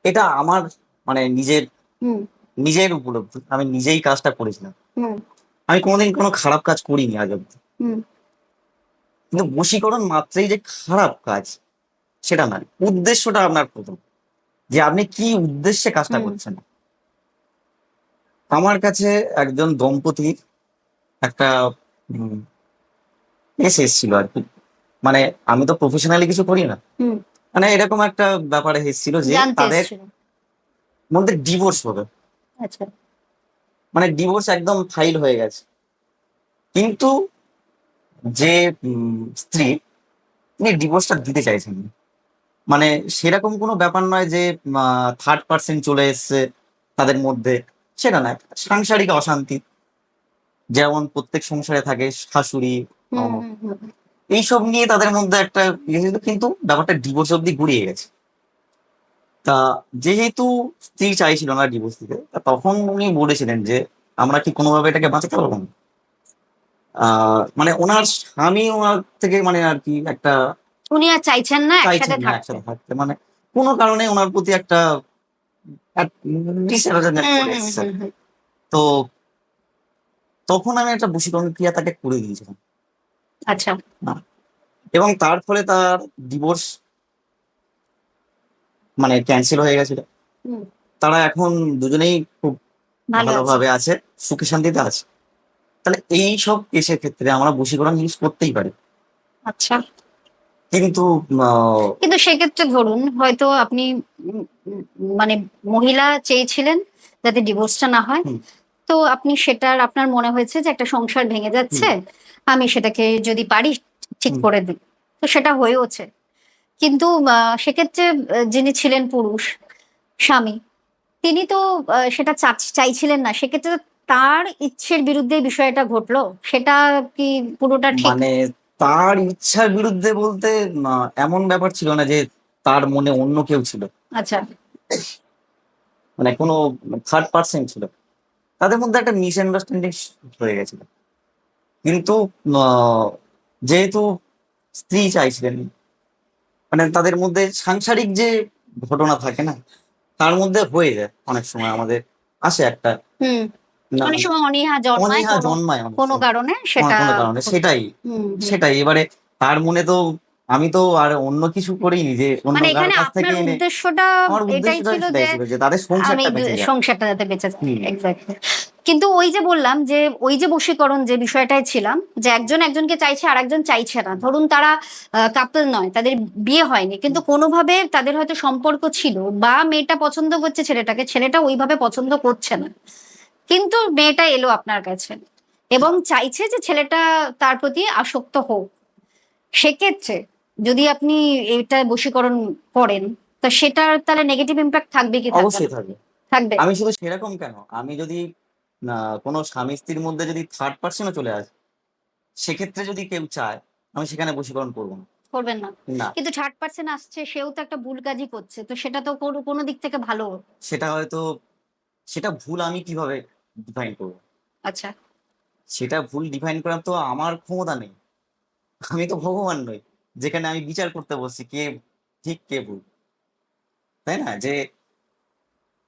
এটা আমার মানে নিজের হুম। নিজের উপলব্ধি, আমি নিজেই কাজটা করেছিলাম। হুম। আমি কোনোদিন কোনো খারাপ কাজ করিনি আজ অব্দি, হুম। কিন্তু বশীকরণ মাত্রেই যে খারাপ কাজ সেটা নয়, উদ্দেশ্যটা আপনার প্রথম, যে আপনি কি উদ্দেশ্যে কাজটা হুম। করছেন। আমার কাছে একজন দম্পতির একটা কেস এসেছিল আর কি। মানে আমি তো প্রফেশনালি কিছু করি না, হুম। মানে এরকম একটা ব্যাপারে এসেছিল যে জানতে তাদের এসছিল। মধ্যে ডিভোর্স হবে। আচ্ছা। মানে ডিভোর্স একদম ফাইল হয়ে গেছে, কিন্তু যে স্ত্রী, তিনি ডিভোর্সটা দিতে চাইছেন না। মানে সেরকম কোনো ব্যাপার নয় যে থার্ড পার্সন চলে এসছে তাদের মধ্যে, সেটা নয়, সাংসারিক অশান্তি যেমন প্রত্যেক সংসারে থাকে, শাশুড়ি, হুম। ননদ, হুম। হুম। এইসব নিয়ে তাদের মধ্যে একটা ইয়ে ছিল, কিন্তু ব্যাপারটা ডিভোর্স অব্দি গড়িয়ে গেছে। তা যেহেতু স্ত্রী চাইছিল না ডিভোর্স দিতে, তা তখন উনি বলেছিলেন যে আমরা কি কোনোভাবে এটাকে বাঁচাতে পারবো না। মানে ওনার স্বামী ওনার থেকে মানে আর কি একটা উনি আর চাইছেন না একসাথে চাইছেন না থাকতে? একসাথে থাকতে, মানে কোনো কারণে ওনার প্রতি একটা ডিসঅ্যাটাচমেন্ট হুম। চলে হুম। এসছে। হুম। হুম। তো তখন আমি একটা বশীকরণ ক্রিয়া তাকে করে দিয়েছিলাম। আচ্ছা। না, এবং তার ফলে তার ডিভোর্স মানে ক্যান্সেল হয়ে গেছিল। হুম। তারা এখন দুজনেই খুব ভালো আছে। ভালোভাবে আছে, সুখে শান্তিতে আছে। তাহলে এই সব কেসের ক্ষেত্রে আমরা বশীকরণ ইউজ করতেই পারি, আচ্ছা। কিন্তু আহ, কিন্তু সেক্ষেত্রে ধরুন হয়তো আপনি উম, উম, মানে মহিলা চেয়েছিলেন যাতে ডিভোর্সটা না হয়, হুম, তো আপনি সেটার আপনার মনে হয়েছে যে একটা সংসার ভেঙে হুম, যাচ্ছে, আমি সেটাকে যদি পারি ঠিক হুম, করে দিই, তো সেটা হয়েওছে, কিন্তু সেক্ষেত্রে যিনি ছিলেন পুরুষ, স্বামী, তিনি তো সেটা চাইছিলেন না, সেক্ষেত্রে তার ইচ্ছের বিরুদ্ধে বিষয়টা ঘটলো, সেটা কি পুরোটা ঠিক? মানে তার ইচ্ছার বিরুদ্ধে বলতে এমন ব্যাপার ছিল না যে তার মনে অন্য কেউ ছিল, আচ্ছা। মানে কোনো থার্ড পার্সন ছিল, তাদের মধ্যে একটা মিসআন্ডারস্ট্যান্ডিং হয়ে গেছিল। কিন্তু আহ, যেহেতু স্ত্রী চাইছিলেন, মানে তাদের মধ্যে সাংসারিক যে ঘটনা থাকে না, তার মধ্যে হয়ে যায় অনেক সময়, আমাদের আসে একটা হুম। না, অনেক সময় অনীহা জন্মায় অনীহা কোনো জন্মায় অনেক কোনো সময়, কারণে সেটা কোনো কারণে, হচ্ছে। সেটাই হুম। হুম। সেটাই এবারে তার মনে তো আমি তো আর অন্য কিছু করিনি যে অন্য মানে কার এখানে কাছ থেকে আপনার এনে, উদ্দেশ্যটা আমার এটাই উদ্দেশ্যটা ছিল সেটাই যে ছিল যে তাদের আমি সংসারটা বেঁচে যায়। সংসারটা যাতে বেঁচে যায়, হুম, এক্স্যাক্টলি। কিন্তু ওই যে বললাম যে ওই যে বশীকরণ যে বিষয়টাই ছিলাম, যে একজন একজনকে চাইছে আর একজন চাইছে না, ধরুন তারা কাপল নয়, তাদের বিয়ে হয়নি, কিন্তু কোনোভাবে তাদের হয়তো সম্পর্ক ছিল, বা মেয়েটা পছন্দ করছে ছেলেটাকে, ছেলেটা ওইভাবে পছন্দ করছে না, কিন্তু মেয়েটা এলো আপনার কাছে, এবং চাইছে যে ছেলেটা তার প্রতি আসক্ত হোক, সেক্ষেত্রে যদি আপনি এটা বশীকরণ করেন, তা সেটার তাহলে নেগেটিভ ইম্প্যাক্ট থাকবে কি থাকবে অবশ্যই না? থাকবে। থাকবে। আমি শুধু সেরকম কেন, আমি যদি কোনো স্বামী স্ত্রীর মধ্যে যদি থার্ড পার্সনও চলে আসে, সেক্ষেত্রে যদি কেউ চায়, আমি সেখানে বশীকরণ করব না। করবেন না। না, কিন্তু থার্ড পারসন আসছে, সেও তো একটা ভুল কাজই করছে। তো সেটা তো কোনো দিক থেকে ভালো। সেটা হয়তো সেটা ভুল আমি কিভাবে ডিফাইন করব? আচ্ছা। সেটা ভুল ডিফাইন করার তো আমার ক্ষমতা নেই। আমি তো ভগবান নই। যেখানে আমি বিচার করতে বসছি কে ঠিক কে ভুল। তাই না? যে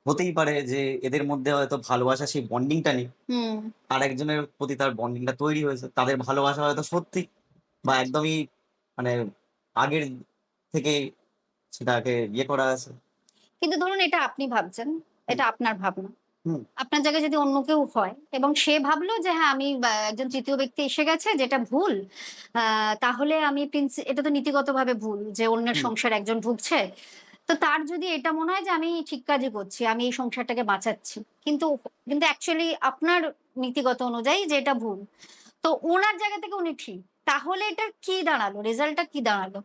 হতেই পারে যে এদের মধ্যে হয়তো ভালোবাসার সেই বন্ডিংটা নেই। হুম। আরেকজনের প্রতি তার বন্ডিংটা তৈরি হয়েছে। তাদের ভালোবাসা হয়তো সত্যি বা একদমই মানে আগের থেকেই সেটাকে ইয়ে করা আছে। কিন্তু ধরুন এটা আপনি ভাবছেন, হুম, এটা আপনার ভাবনা। হুম, আপনার জায়গায় যদি অন্য কেউ হয় এবং সে ভাবলো যে হ্যাঁ, আমি একজন তৃতীয় ব্যক্তি এসে গেছে যেটা ভুল। তাহলে আমি এটা তো নীতিগতভাবে ভুল যে অন্যের হুম। সংসারে একজন ঢুকছে। তো তার যদি এটা মনে হয় যে আমি ঠিক কাজই করছি, আমি এই সংসারটাকে বাঁচাচ্ছি। কিন্তু কিন্তু অ্যাকচুয়ালি আপনার নীতিগত অনুযায়ী যে এটা ভুল। তো উনার জায়গা থেকে উনি ঠিক। তাহলে এটার কি দাঁড়ালো? রেজাল্টটা কি দাঁড়ালো?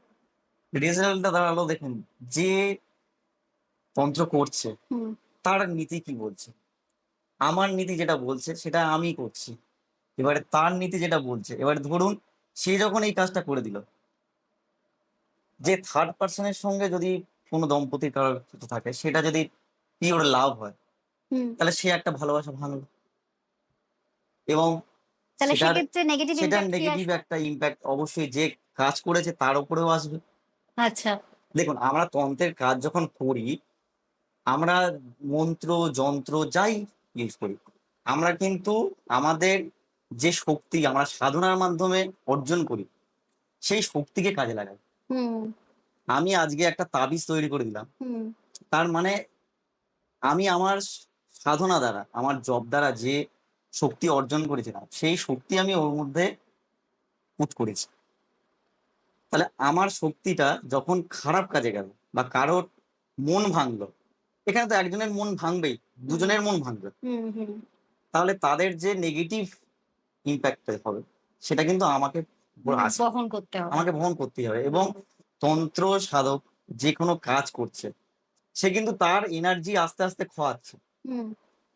রেজাল্টটা দাঁড়ালো দেখুন, যে তন্ত্র করছে হুম, তার নীতি কি বলছে? আমার নীতি যেটা বলছে সেটা আমি করছি। এবারে তার নীতি যেটা বলছে, এবারে ধরুন সে যখন এই কাজটা করে দিল, যে থার্ড পারসন এর সঙ্গে যদি কোনো দম্পতির কারোর কিছু থাকে, সেটা যদি পিওর লাভ হয়, হুম। তাহলে সে একটা ভালোবাসা ভাঙলো এবং তাহলে সেটার সেক্ষেত্রে নেগেটিভ সেটার ইমপ্যাক্ট কি নেগেটিভ আসবে? একটা ইমপ্যাক্ট অবশ্যই যে কাজ করেছে তার উপরেও আসবে। আচ্ছা। দেখুন আমরা তন্ত্রের কাজ যখন করি, আমরা মন্ত্র, যন্ত্র যাই ইউজ করি, আমরা কিন্তু আমাদের যে শক্তি আমরা সাধনার মাধ্যমে অর্জন করি, সেই শক্তিকে কাজে লাগাই। হুম, আমি আজকে একটা তাবিজ তৈরি করে দিলাম। হুম, তার মানে আমি আমার সাধনা দ্বারা, আমার জপ দ্বারা যে শক্তি অর্জন করেছিলাম, সেই শক্তি আমি ওর মধ্যে পুট করেছি। তাহলে আমার শক্তিটা যখন খারাপ কাজে গেল বা কারোর মন ভাঙলো, এখানে তো একজনের মন ভাঙবেই, হুম, দুজনের মন ভাঙবে। হুম, হুম, তাহলে তাদের যে নেগেটিভ ইমপ্যাক্ট টা হবে, সেটা কিন্তু আমাকে উপর হুম, আসবে। বহন করতে হবে। আমাকে বহন করতেই হবে এবং হুম, তন্ত্র সাধক যেকোনো কাজ করছে, সে কিন্তু তার এনার্জি আস্তে, আস্তে খোয়াচ্ছে। হুম,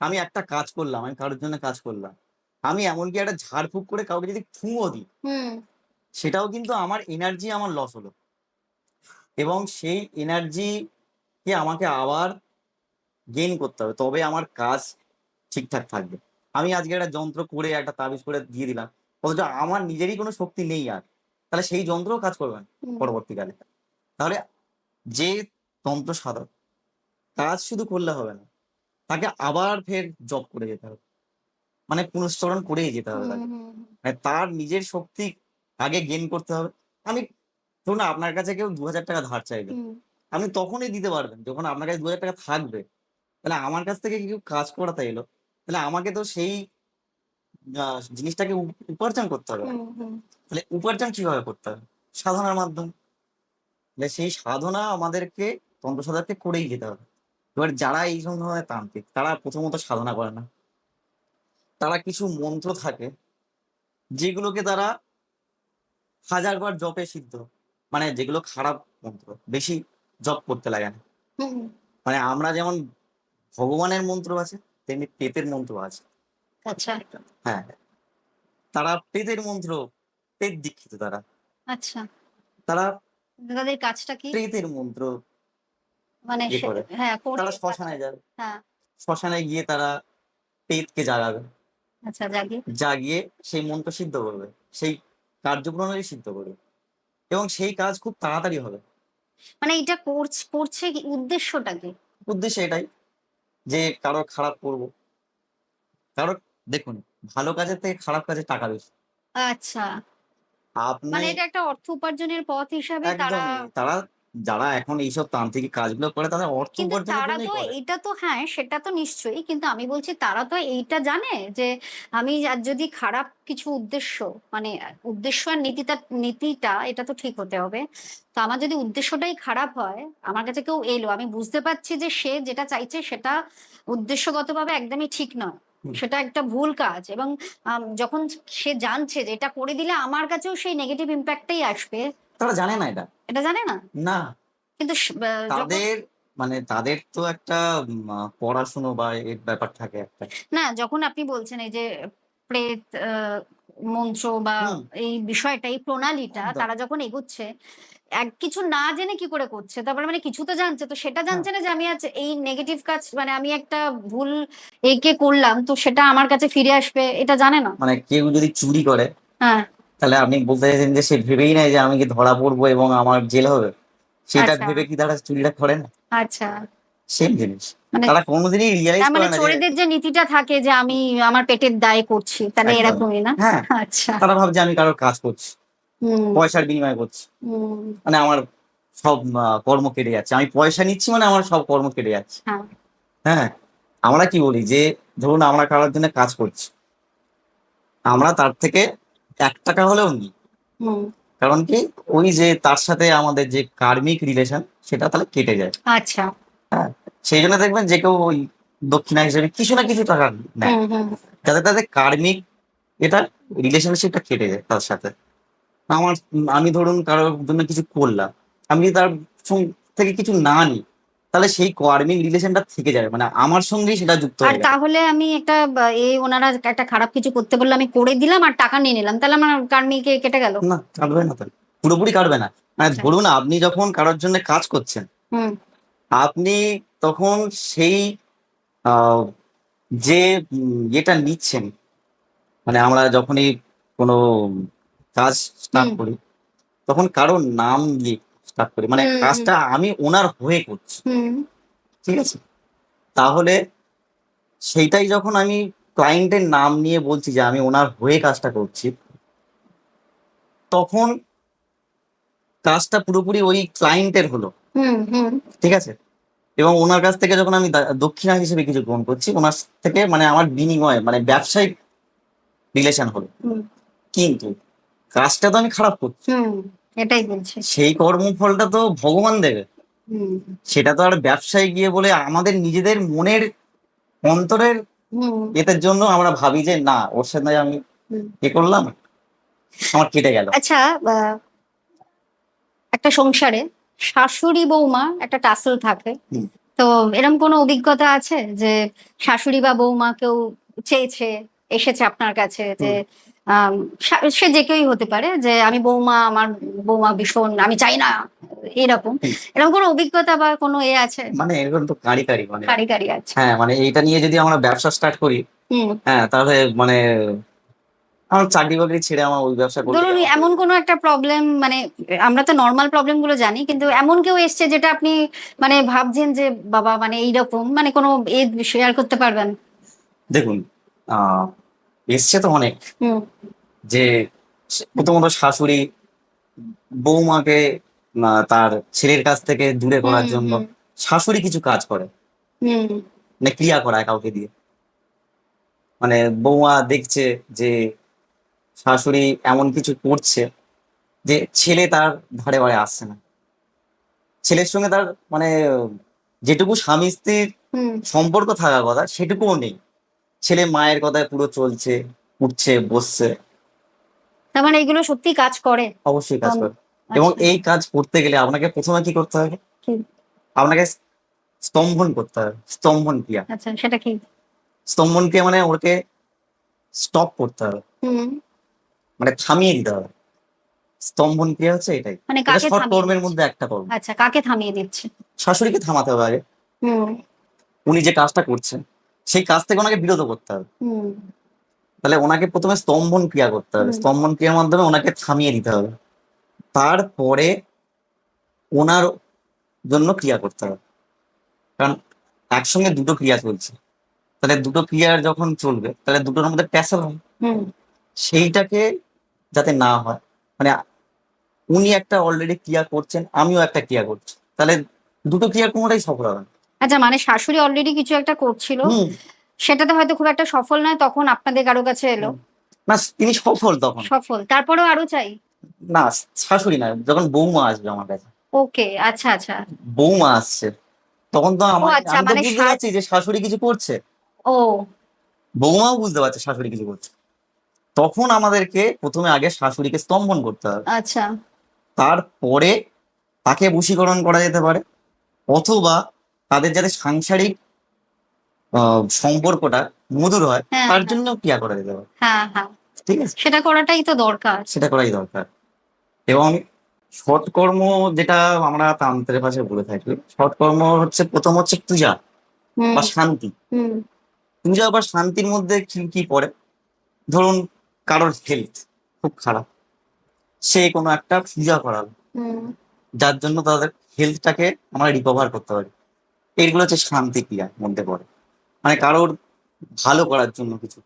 আমি একটা কাজ করলাম, আমি কারোর জন্য কাজ করলাম। আমি এমনকি একটা ঝাড়ফুঁক করে কাউকে যদি ফুঁও দিই, হুম, সেটাও কিন্তু আমার এনার্জি আমার লস হলো এবং সেই এনার্জি কে আমাকে আবার গেইন করতে হবে। তবে আমার কাজ ঠিকঠাক থাকবে। আমি আজকে একটা যন্ত্র করে একটা তাবিজ করে দিয়ে দিলাম। অথচ আমার নিজেরই কোনো শক্তি নেই আর। তাহলে সেই যন্ত্রও কাজ করবে না হুম, পরবর্তীকালে। তাহলে যে তন্ত্র সাধক কাজ শুধু করলে হবে না। তাকে আবার ফের জপ করে যেতে হবে। মানে পুনশ্চরণ করেই যেতে হবে হুম, তাকে। হুম, মানে তার নিজের শক্তি আগে গেইন করতে হবে। আমি ধরুন আপনার কাছে কেউ ৳২,০০০ ধার চাইলো। হুম, আপনি তখনই দিতে পারবেন যখন আপনার কাছে ৳২,০০০ থাকবে। তাহলে আমার কাছ থেকে কেউ কাজ করাতে এলো, তাহলে আমাকে তো সেই আ জিনিসটাকে উপার্জন করতে হবে। হুম, হুম, তাহলে উপার্জন কিভাবে করতে হবে? সাধনার মাধ্যমে। তাহলে সেই সাধনা আমাদেরকে তন্ত্র সাধককে করেই যেতে হবে। এবার যারা এই ধরনের তান্ত্রিক তারা প্রথমত সাধনা করে না। তারা কিছু মন্ত্র থাকে যেগুলোকে তারা হাজারবার জপে সিদ্ধ। মানে যেগুলো খারাপ মন্ত্র, বেশি জপ করতে লাগে না। হুম, মানে আমরা যেমন ভগবানের মন্ত্র আছে, তেমনি প্রেতের মন্ত্র আছে। আচ্ছা, হ্যাঁ, তারা প্রেতের মন্ত্র, প্রেত দীক্ষিত তারা। আচ্ছা। তারা তাদের কাজটা কি? প্রেতের মন্ত্র মানে ইয়ে করে। হ্যাঁ, তারা করে কাজটা। শ্মশানে যাবে। হ্যাঁ, শ্মশানে গিয়ে তারা প্রেতকে জাগাবে। আচ্ছা, জাগি। জাগিয়ে সেই মন্ত্র সিদ্ধ করবে। সেই কার্যপ্রণালী সিদ্ধ করবে এবং সেই কাজ খুব তাড়াতাড়ি হবে। মানে এটা করছে কি, উদ্দেশ্যটা কি? উদ্দেশ্য এটাই যে কারোর খারাপ করব। কারণ দেখুন, ভালো কাজের থেকে খারাপ কাজে টাকা বেশি। আচ্ছা। আপনি মানে এটা একটা অর্থ উপার্জনের পথ হিসাবে তারা। একদমই তারা যারা এখন এইসব তান্ত্রিক কাজগুলো করে তাদের অর্থ কিন্তু উপার্জনের তারা তো জন্যই করে। এইটা তো হ্যাঁ, সেটা তো নিশ্চয়ই। কিন্তু আমি বলছি তারা তো এইটা জানে যে আমি আর যদি খারাপ কিছু উদ্দেশ্য, মানে উদ্দেশ্য আর নীতিটা এটা তো ঠিক হতে হবে। তো আমার যদি উদ্দেশ্যটাই খারাপ হয়, আমার কাছে কেউ এলো, আমি বুঝতে পারছি যে সে যেটা চাইছে সেটা উদ্দেশ্যগতভাবে একদমই ঠিক নয়। হুম। সেটা একটা ভুল কাজ। এবং যখন সে জানছে যে এটা করে দিলে আমার কাছেও সেই নেগেটিভ ইম্প্যাক্টটাই আসবে, তারা জানে না এটা। এটা জানে না। না, কিন্তু যখন তাদের মানে তাদের তো একটা পড়াশুনো বা এর ব্যাপার থাকে একটা। না, যখন আপনি বলছেন এই যে প্রেত মন্ত্র বা হুম, এই বিষয়টা, এই প্রণালীটা একদম। তারা যখন এগোচ্ছে, কিছু না জেনে কি করে করছে? তারপরে মানে কিছু তো জানছে। তো সেটা হ্যাঁ, জানছে না যে আমি আজ এই নেগেটিভ কাজ, মানে আমি একটা ভুল করলাম, তো সেটা আমার কাছে ফিরে আসবে, এটা জানে না। মানে কেউ যদি চুরি করে হ্যাঁ, তাহলে আপনি বলতে চাইছেন যে সে ভেবেই নেয় যে আমি কি ধরা পড়বো এবং আমার জেল হবে? সেটা আচ্ছা, ভেবে কি তারা চুরিটা করে না? আচ্ছা। সেম জিনিস। মানে তারা কোনদিনই রিয়ালাইজ তার মানে করে না যে চোরেদের যে নীতিটা থাকে যে আমি আমার পেটের দায়ে করছি, তাহলে একদম। এরকমই না? হ্যাঁ, আচ্ছা। তারা ভাবছে আমি কারোর কাজ করছি। হুম, পয়সার বিনিময়ে করছি। হুম। মানে আমার সব কর্ম কেটে যাচ্ছে। আমি পয়সা নিচ্ছি মানে আমার সব কর্ম কেটে যাচ্ছে। হ্যাঁ, হ্যাঁ? আমরা কি বলি যে ধরুন আমরা কারোর জন্য কাজ করছি। আমরা তার থেকে ৳১ হলেও নিই। হুম। কারণ কি? ওই যে তার সাথে আমাদের যে কার্মিক রিলেশন সেটা তাহলে কেটে যায়। আচ্ছা। হ্যাঁ? সেইজন্য দেখবেন যে কেউ ওই দক্ষিণা হিসেবে কিছু না কিছু টাকা নেয়। হুম, হুম, যাতে তাদের কার্মিক এটা রিলেশনশিপটা কেটে যায় তার সাথে। আমি ধরুন কারোর জন্য কিছু করলাম। আমি যদি তার থেকে কিছু না নিই, তাহলে সেই কার্মিক রিলেশনটা থেকে যাবে। মানে আমার সঙ্গেই সেটা যুক্ত আর হয়ে গেল। তাহলে আমি একটা ওনারা একটা খারাপ কিছু করতে বললে আমি করে দিলাম আর টাকা নিয়ে নিলাম। তাহলে আমার কার্মিকে কেটে গেল। না, কাটবে না তো। পুরোপুরি কাটবে না। মানে আচ্ছা। ধরুন আপনি যখন কারোর জন্য কাজ করছেন, হুম, আপনি তখন সেই আ যে ইয়েটা নিচ্ছেন, মানে আমরা যখনই কোনো কাজ স্টার্ট হুম, করি, তখন কারো নাম দিয়ে স্টার্ট করি। মানে হুম, হুম, কাজটা আমি ওনার হয়ে করছি। হুম, ঠিক আছে? তাহলে সেইটাই যখন আমি ক্লায়েন্টের নাম নিয়ে বলছি যে আমি ওনার হয়ে কাজটা করছি, তখন কাজটা পুরোপুরি ওই ক্লায়েন্টের হলো। হুম, হুম, ঠিক আছে? এবং ওনার কাছ থেকে যখন আমি দক্ষিণা হিসেবে কিছু গ্রহণ করছি, ওনার থেকে মানে আমার বিনিময়ে মানে ব্যবসায়িক রিলেশন হলো। হুম, কিন্তু কাজটা তো আমি খারাপ করছি। হুম, এটাই বলছি। সেই কর্মফলটা তো ভগবান দেবে। হুম, সেটা তো আর ব্যবসায় গিয়ে বলে আমাদের নিজেদের মনের অন্তরের হুম, এটার জন্য আমরা ভাবি যে না ওর সাথে আমি হুম। করলাম, আমার কেটে গেল। আচ্ছা, আ একটা সংসারে শাশুড়ি বৌমা একটা টাসল থাকে। হুম, তো এরকম কোনো অভিজ্ঞতা আছে যে শাশুড়ি বা বৌমা কেউ চেয়েছে, এসেছে আপনার কাছে যে হুম, আম সে যে কেউই হতে পারে যে আমি বৌমা, আমার বৌমা ভীষণ আমি চাই না, এরকম। হুম। এরকম কোনো অভিজ্ঞতা বা কোনো আছে? মানে এরকম তো কাঁড়ি, কাঁড়ি মানে কারি আছে। হ্যাঁ, মানে এইটা নিয়ে যদি আমরা ব্যবসা স্টার্ট করি, হুম। হ্যাঁ, তাহলে মানে আমার চাকরি-বাকরি ছেড়ে আমার ওই ব্যবসা করলেই ধরুন আমার এমন কোনো একটা প্রবলেম, মানে আমরা তো নরমাল প্রবলেম গুলো জানি। কিন্তু এমন কেউ এসছে যেটা আপনি মানে ভাবছেন যে বাবা মানে এইরকম মানে কোনো শেয়ার করতে পারবেন? দেখুন আ এসছে তো অনেক হুম, যে প্রথমত শাশুড়ি বৌমাকে তার ছেলের কাছ থেকে দূরে হুম, করার জন্য হুম, শাশুড়ি কিছু কাজ করে। হুম, মানে ক্রিয়া করায় কাউকে দিয়ে। মানে বৌমা দেখছে যে শাশুড়ি এমন কিছু করছে যে ছেলে তার ধারে বাড়ে আসছে না। ছেলের সঙ্গে তার মানে যেটুকু স্বামী-স্ত্রীর হুম। সম্পর্ক থাকার কথা সেটুকুও নেই। ছেলে মায়ের কথায় পুরো চলছে, উঠছে, বসছে। তার মানে এগুলো সত্যিই কাজ করে? অবশ্যই কাজ তন করে। এবং আচ্ছা, এই কাজ করতে গেলে আপনাকে ১ম এ কি করতে হবে? কি? আপনাকে স্তম্ভন করতে হবে। স্তম্ভন ক্রিয়া। আচ্ছা, সেটা কি? স্তম্ভন ক্রিয়া মানে ওকে স্টপ করতে হবে। হুম, মানে থামিয়ে দিতে হবে। স্তম্ভন ক্রিয়া হচ্ছে এটাই। মানে এটা কাকে শর্ট থামিয়ে কর্মের দিচ্ছে? মধ্যে একটা কর্ম। আচ্ছা, কাকে থামিয়ে দিচ্ছে? শাশুড়িকে থামাতে হবে আগে। হুম, উনি যে কাজটা করছেন, সেই কাজ থেকে ওনাকে বিরত করতে হবে। হুম, তাহলে ওনাকে ১ম এ স্তম্ভন ক্রিয়া করতে হবে। হুম, স্তম্ভন ক্রিয়ার মাধ্যমে ওনাকে থামিয়ে দিতে হবে। তারপরে ওনার জন্য ক্রিয়া করতে হবে। কারণ একসঙ্গে দুটো ক্রিয়া চলছে। তাহলে দুটো ক্রিয়া যখন চলবে, তাহলে দুটোর মধ্যে ট্যাসেল হবে। হুম। সেইটাকে যাতে না হয়, মানে উনি একটা অলরেডি ক্রিয়া করছেন, আমিও একটা ক্রিয়া করছি। তাহলে দুটো ক্রিয়ার কোনটাই সফল হবে না। আচ্ছা, মানে শাশুড়ি অলরেডি কিছু একটা করছিল। হুম, সেটাতে হয়তো খুব একটা সফল নয়, তখন আপনাদের কারো কাছে এলো। হুম। না তিনি সফল তখন। সফল। তারপরেও আরো চাই? না শাশুড়ি না, যখন বৌমা আসবে আমার কাছে। ওকে। আচ্ছা, আচ্ছা। বৌমা আসছে। তখন তো ও আচ্ছা, আমি তো মানে বুঝতে পারছি যে শাশুড়ি কিছু করছে। ও বৌমাও বুঝতে পারছে শাশুড়ি কিছু করছে, তখন আমাদেরকে প্রথমে আগে শাশুড়িকে স্তম্ভন করতে হবে, আচ্ছা। তারপরে তাকে বশীকরণ করা যেতে পারে, অথবা তাদের যাতে সাংসারিক সম্পর্কটা মধুর হয় হ্যাঁ তার হ্যাঁ জন্য ক্রিয়া করা যেতে পারে। হ্যাঁ হ্যাঁ, ঠিক আছে, সেটা করাটাই তো দরকার। সেটা করাই দরকার। এবং সৎকর্ম যেটা আমরা তান্ত্রের ভাষায় বলে থাকি, সৎকর্ম হচ্ছে প্রথম হচ্ছে পূজা হুম বা শান্তি। হুম পূজা বা শান্তির মধ্যে কি কি পড়ে? ধরুন কারোর হেলথ খুব খারাপ, সে কোনো একটা পূজা করালো, হুম যার জন্য তাদের হেলথটাকে আমরা রিকভার করতে পারি, এইগুলো হচ্ছে শান্তি ক্রিয়ার মধ্যে পড়ে। মানে কারোর ভালো করার জন্য কিছু,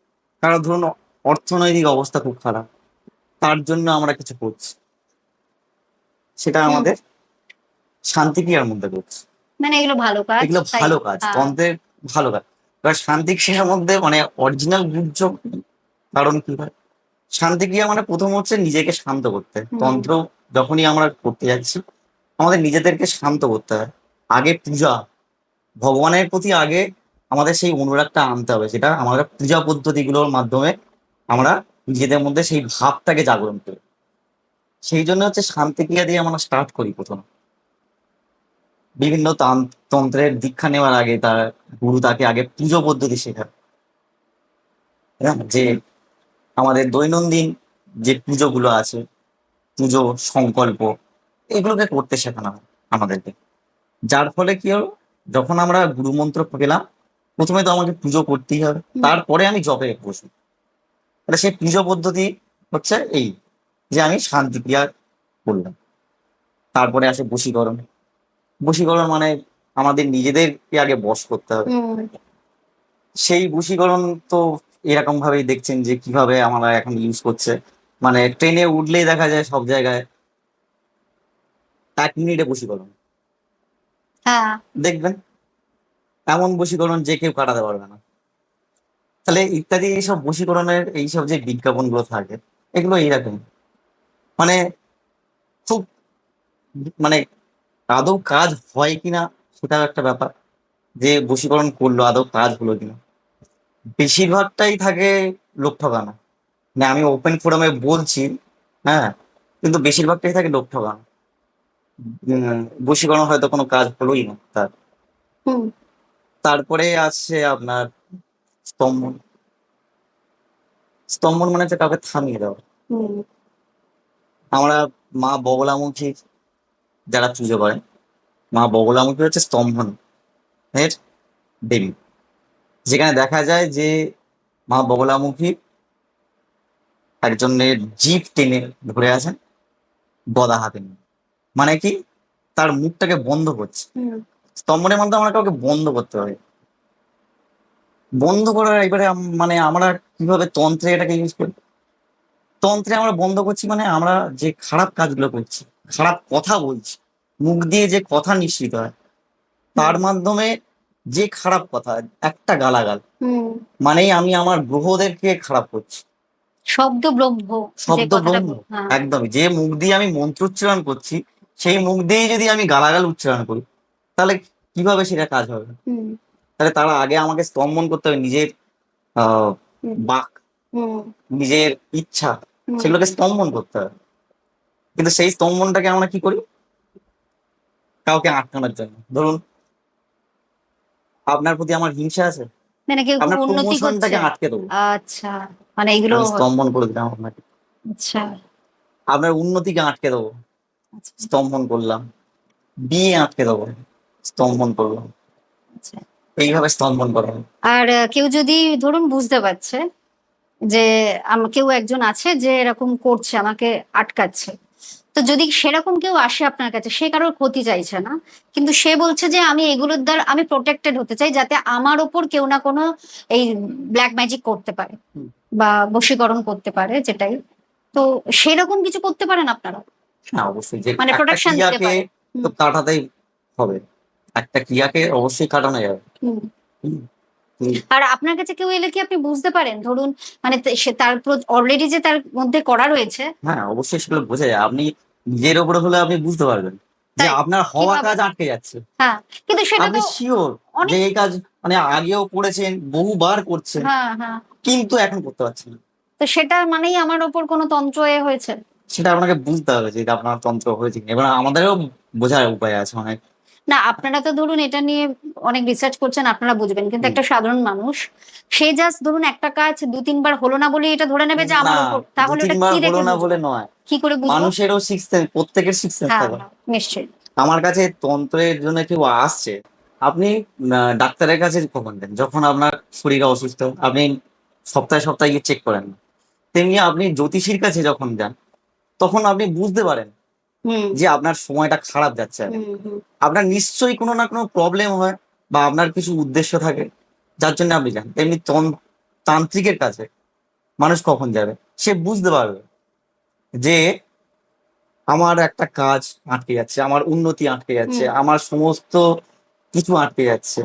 কারোর ধরুন অর্থনৈতিক অবস্থা খুব খারাপ, তার জন্য আমরা কিছু করছি, সেটা হুম, আমাদের শান্তি ক্রিয়ার মধ্যে করছি। মানে এগুলো ভালো কাজ, এগুলো তাই। ভালো কাজ, হ্যাঁ। তন্ত্রের ভালো কাজ। এবার শান্তি ক্রিয়ার মধ্যে মানে অরিজিনাল গুজ্জ কারণ কি হয়? শান্তি ক্রিয়া মানে প্রথম হচ্ছে নিজেকে শান্ত করতে। হুম তন্ত্র যখনই আমরা করতে যাচ্ছি, আমাদের নিজেদেরকে শান্ত করতে হয়। আগে পূজা, ভগবানের প্রতি আগে আমাদের সেই অনুরাগটা আনতে হবে, সেটা আমাদের পূজা পদ্ধতিগুলোর মাধ্যমে আমরা নিজেদের মধ্যে সেই ভাবটাকে জাগরণ করি। সেই জন্য হচ্ছে শান্তি ক্রিয়া দিয়ে আমরা স্টার্ট করি প্রথম। বিভিন্ন তন্ত্রের দীক্ষা নেওয়ার আগে তার গুরু তাকে আগে পুজো পদ্ধতি শেখায়, হ্যাঁ, যে আমাদের দৈনন্দিন যে পুজোগুলো আছে, পুজো সংকল্প, এগুলোকে করতে শেখানো হয় আমাদেরকে। যার ফলে কি হলো, যখন আমরা গুরু মন্ত্র পেলাম, প্রথমে তো আমাকে পুজো করতেই হবে, হুম। তারপরে আমি জপে বসি। তাহলে সেই পুজো পদ্ধতি হচ্ছে এই, যে আমি শান্তি ক্রিয়া করলাম। তারপরে আসে বশীকরণ। বশীকরণ মানে আমাদের নিজেদেরকে আগে বশ করতে হবে। হুম, সেই বশীকরণ তো এরকম ভাবেই দেখছেন যে কিভাবে আমরা এখন ইউজ করছে। মানে ট্রেনে উঠলেই দেখা যায় সব জায়গায় 1 মিনিটে বশীকরণ হ্যাঁ। দেখবেন, এমন বশীকরণ যে কেউ কাটাতে পারবে না। তাহলে ইত্যাদি এইসব বশীকরণের এইসব যে বিজ্ঞাপনগুলো থাকে, এগুলো এইরকম, মানে খুব, মানে আদৌ কাজ হয় কিনা সেটাও একটা ব্যাপার, যে বশীকরণ করলো আদৌ কাজ হলো কিনা। বেশিরভাগটাই থাকে লোক ঠকানো। মানে আমি ওপেন ফোরামে বলছি, হ্যাঁ, কিন্তু বেশিরভাগটাই থাকে লোক ঠকানো। বশীকরণ হয়তো কোনো কাজ হলোই না তার। হুম তারপরে আসছে আপনার স্তম্ভন। স্তম্ভন মানে হচ্ছে কাউকে থামিয়ে দেওয়া। হুম আমরা মা বগলামুখী যারা পুজো করেন, মা বগলামুখী হচ্ছে স্তম্ভন এর দেবী। যেখানে দেখা যায় যে মা বগলামুখী একজনের জিভ টেনে ধরে আছেন গদা হাতে নিয়ে। মানে কি, তার মুখটাকে বন্ধ করছে। হুম স্তম্ভনের মাধ্যমে আমরা কাউকে বন্ধ করতে হবে। বন্ধ করার এবারে মানে আমরা কিভাবে তন্ত্রে এটাকে ইউজ করি? তন্ত্রে আমরা বন্ধ করছি মানে আমরা যে খারাপ কাজগুলো করছি, খারাপ কথা বলছি, মুখ দিয়ে যে কথা নিঃসৃত হয়, তার হুম মাধ্যমে যে খারাপ কথা, একটা গালাগাল হুম, মানেই আমি আমার গ্রহদেরকে খারাপ করছি। শব্দ ব্রহ্ম, যে শব্দ কথাটা ব্রহ্ম, হ্যাঁ। একদমই। যে মুখ দিয়ে আমি মন্ত্র উচ্চারণ করছি, সেই মুখ দিয়েই যদি আমি গালাগাল উচ্চারণ করি, তাহলে কিভাবে সেটা কাজ হবে? হুম তাহলে তার আগে আমাকে স্তম্ভন করতে হবে নিজের আহ হুম বাক, হুম নিজের ইচ্ছা, হুম সেগুলোকে স্তম্ভন করতে হবে। কিন্তু সেই স্তম্ভনটাকে আমরা কি করি? কাউকে আটকানোর জন্য। ধরুন আপনার প্রতি আমার হিংসা আছে, মানে কেউ খুব আপনার উন্নতি করছে। প্রমোশনটাকে আটকে দেবো, আচ্ছা, মানে এগুলো আমি স্তম্ভন করে দিলাম আপনাকে। আচ্ছা আপনার উন্নতিকে আটকে দেবো, আচ্ছা স্তম্ভন করলাম। বিয়ে আটকে দেবো, স্তম্ভন করলাম। আচ্ছা। এইভাবে স্তম্ভন করা হয়। আর কেউ যদি ধরুন বুঝতে পারছে যে কেউ একজন আছে যে এরকম করছে, আমাকে আটকাচ্ছে, তো যদি সেরকম কেউ আসে আপনার কাছে, সে কারোর ক্ষতি চাইছে না, কিন্তু সে বলছে যে আমি এগুলোর দ্বারা আমি প্রোটেক্টেড হতে চাই, যাতে আমার ওপর কেউ না কোনো এই ব্ল্যাক ম্যাজিক করতে পারে হুম। বা বশীকরণ করতে পারে, যেটাই, তো সেরকম কিছু করতে পারেন আপনারা, হ্যাঁ অবশ্যই, যে মানে একটা প্রোটেকশন দিতে ক্রিয়াকে পারে। তো হুম কাটাতেই হবে, একটা ক্রিয়াকে অবশ্যই কাটানো যাবে। হুম। হুম, হুম, আর আপনার কাছে কেউ এলে কি আপনি বুঝতে পারেন, ধরুন মানে সে তার অলরেডি যে তার মধ্যে করা রয়েছে। হ্যাঁ অবশ্যই সেগুলো বোঝা যায়। আপনি নিজের ওপরে হলে আপনি বুঝতে পারবেন। যে তাই আপনার হওয়া কিভাবে? কাজ আটকে যাচ্ছে। হ্যাঁ, কিন্তু সেটা আপনি তো শিওর যে অনেক। এই কাজ মানে আগেও করেছেন, বহুবার করছেন, হ্যাঁ, হ্যাঁ। কিন্তু এখন করতে পারছেন না। তো সেটা মানেই আমার ওপর কোনো তন্ত্র হয়েছে? সেটা আপনাকে বুঝতে হবে যে এটা আপনার তন্ত্র হয়েছে কিনা। এবার আমাদেরও বোঝার উপায় আছে অনেক। না, আপনারা তো ধরুন এটা নিয়ে অনেক রিসার্চ করছেন, আপনারা বুঝবেন। কিন্তু হুম। একটা সাধারণ মানুষ, সে জাস্ট ধরুন একটা কাজ ২-৩ বার হলো না বলেই এটা ধরে নেবে যে না, আমার উপর। দু তাহলে ওটা তিনবার কি হলো দেখে না বুঝবো? বলে নয়। কি করে বুঝবো? মানুষেরও সিক্স সেন্স, প্রত্যেকের সিক্স সেন্স হ্যাঁ, থাকে। হ্যাঁ, নিশ্চয়ই। আমার কাছে তন্ত্রের জন্য কেউ আসছে, আপনি ডাক্তারের কাছে কখন দেন? যখন আপনার শরীর অসুস্থ, আপনি সপ্তাহে সপ্তাহে গিয়ে চেক করেন না। তেমনি আপনি জ্যোতিষীর কাছে যখন যান, তখন আপনি বুঝতে পারেন হুম, যে আপনার সময়টা খারাপ যাচ্ছে এখন। হুম, হুম। আপনার নিশ্চয়ই কোনো না কোনো প্রবলেম হয় বা আপনার কিছু উদ্দেশ্য থাকে যার জন্য আপনি যান। তেমনি তান্ত্রিকের কাছে মানুষ কখন যাবে? সে বুঝতে পারবে যে আমার একটা কাজ আটকে যাচ্ছে, আমার উন্নতি আটকে যাচ্ছে, হুম। আমার সমস্ত কিছু আটকে যাচ্ছে।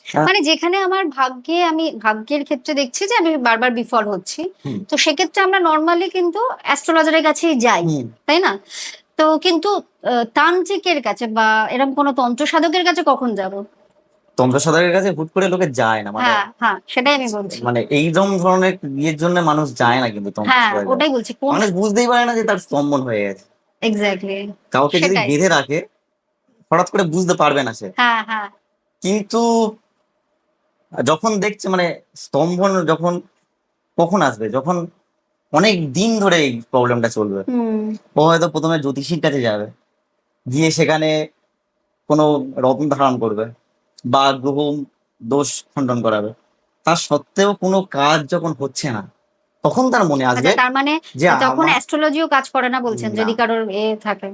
হ্যাঁ? মানে যেখানে আমার ভাগ্যে, আমি ভাগ্যের ক্ষেত্রে দেখছি যে আমি বারবার বিফল হচ্ছি। হুম, তো সেক্ষেত্রে আমরা নরমালি কিন্তু অ্যাস্ট্রোলজারের কাছেই যাই। হুম। তাই না? তো কিন্তু তান্ত্রিকের কাছে বা এরকম কোনো তন্ত্র সাধকের কাছে কখন যাব? তন্ত্র সাধকের কাছে হুট করে লোকে যায় না। মানে হ্যাঁ, হ্যাঁ, সেটাই আমি বলছি। মানে এইরকম ধরনের ইয়ের জন্য মানুষ যায় না কিন্তু তন্ত্র হ্যাঁ, সাধকের কাছে। ওটাই বলছি। কোন মানুষ বুঝতেই পারে না যে তার স্তম্ভন হয়ে গেছে। এক্সাক্টলি কাউকে যদি সেটাই। বেঁধে রাখে, হঠাৎ করে বুঝতে পারবে না সে। হ্যাঁ, হ্যাঁ। কিন্তু যখন দেখছে মানে স্তম্ভন যখন কখন আসবে? যখন অনেক দিন ধরে এই প্রবলেমটা চলবে। হুম, ও হয়তো ১ম এ জ্যোতিষীর কাছে যাবে। গিয়ে সেখানে কোনো রত্ন ধারণ করবে বা গ্রহ দোষ খণ্ডন করাবে। তা সত্ত্বেও কোনো কাজ যখন হচ্ছে না, তখন তার মনে আচ্ছা, আসবে তার মানে যে তখন আমার অ্যাস্ট্রোলজিও কাজ করে না বলছেন না, যদি কারোর থাকে।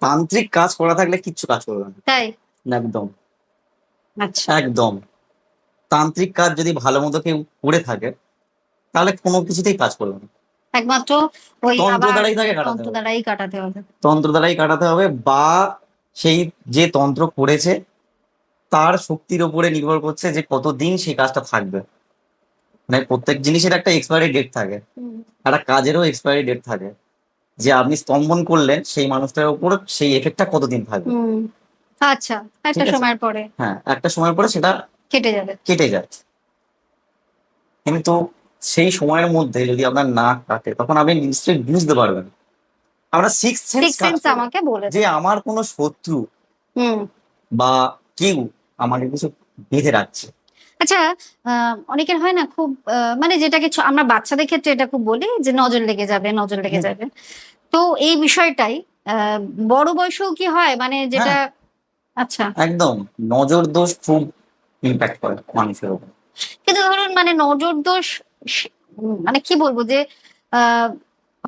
তান্ত্রিক কাজ করা থাকলে কিচ্ছু কাজ করবে না। তাই? একদম, আচ্ছা। একদম। তান্ত্রিক কাজ যদি ভালো মতো কেউ করে থাকে, তাহলে কোনো কিছুতেই কাজ করবে না। একমাত্র ওই তন্ত্র আবার দ্বারাই তাকে কাটাতে তন্ত্র হবে। দ্বারাই কাটাতে হবে। তন্ত্র দ্বারাই কাটাতে হবে বা সেই যে তন্ত্র করেছে তার শক্তির উপরে নির্ভর করছে যে কতদিন সেই কাজটা থাকবে। মানে প্রত্যেক জিনিসের একটা এক্সপায়ারি ডেট থাকে। হুম, একটা কাজেরও এক্সপায়ারি ডেট থাকে। যে আপনি স্তম্ভন করলেন সেই মানুষটার উপর সেই এফেক্টটা কতদিন থাকবে। হুম। আচ্ছা, একটা ঠিক আছে? সময়ের পরে হ্যাঁ, একটা সময় পরে সেটা কেটে যাবে। কেটে যায়। কিন্তু সেই সময়ের মধ্যে যদি আপনার না কাটে তখন আপনি নিশ্চয়ই বুঝতে পারবেন। আপনার সিক্সথ সেন্স সিক্স কাজ সেন্স করবে আমাকে বলে যে দেবে। আমার কোনো শত্রু হুম। বা কেউ আমাকে কিছু বেঁধে রাখছে। আচ্ছা, অনেকের হয় না খুব মানে যেটাকে আমরা বাচ্চাদের ক্ষেত্রে এটা খুব বলি যে নজর লেগে যাবে, নজর লেগে হুম, যাবে। তো এই বিষয়টাই আ বড় বয়সেও কি হয়? মানে যেটা হ্যাঁ, আচ্ছা। একদম। নজর দোষ খুব ইমপ্যাক্ট করে মানুষের উপর। কিন্তু ধরুন মানে নজর দোষ সে মানে কি বলবো যে আ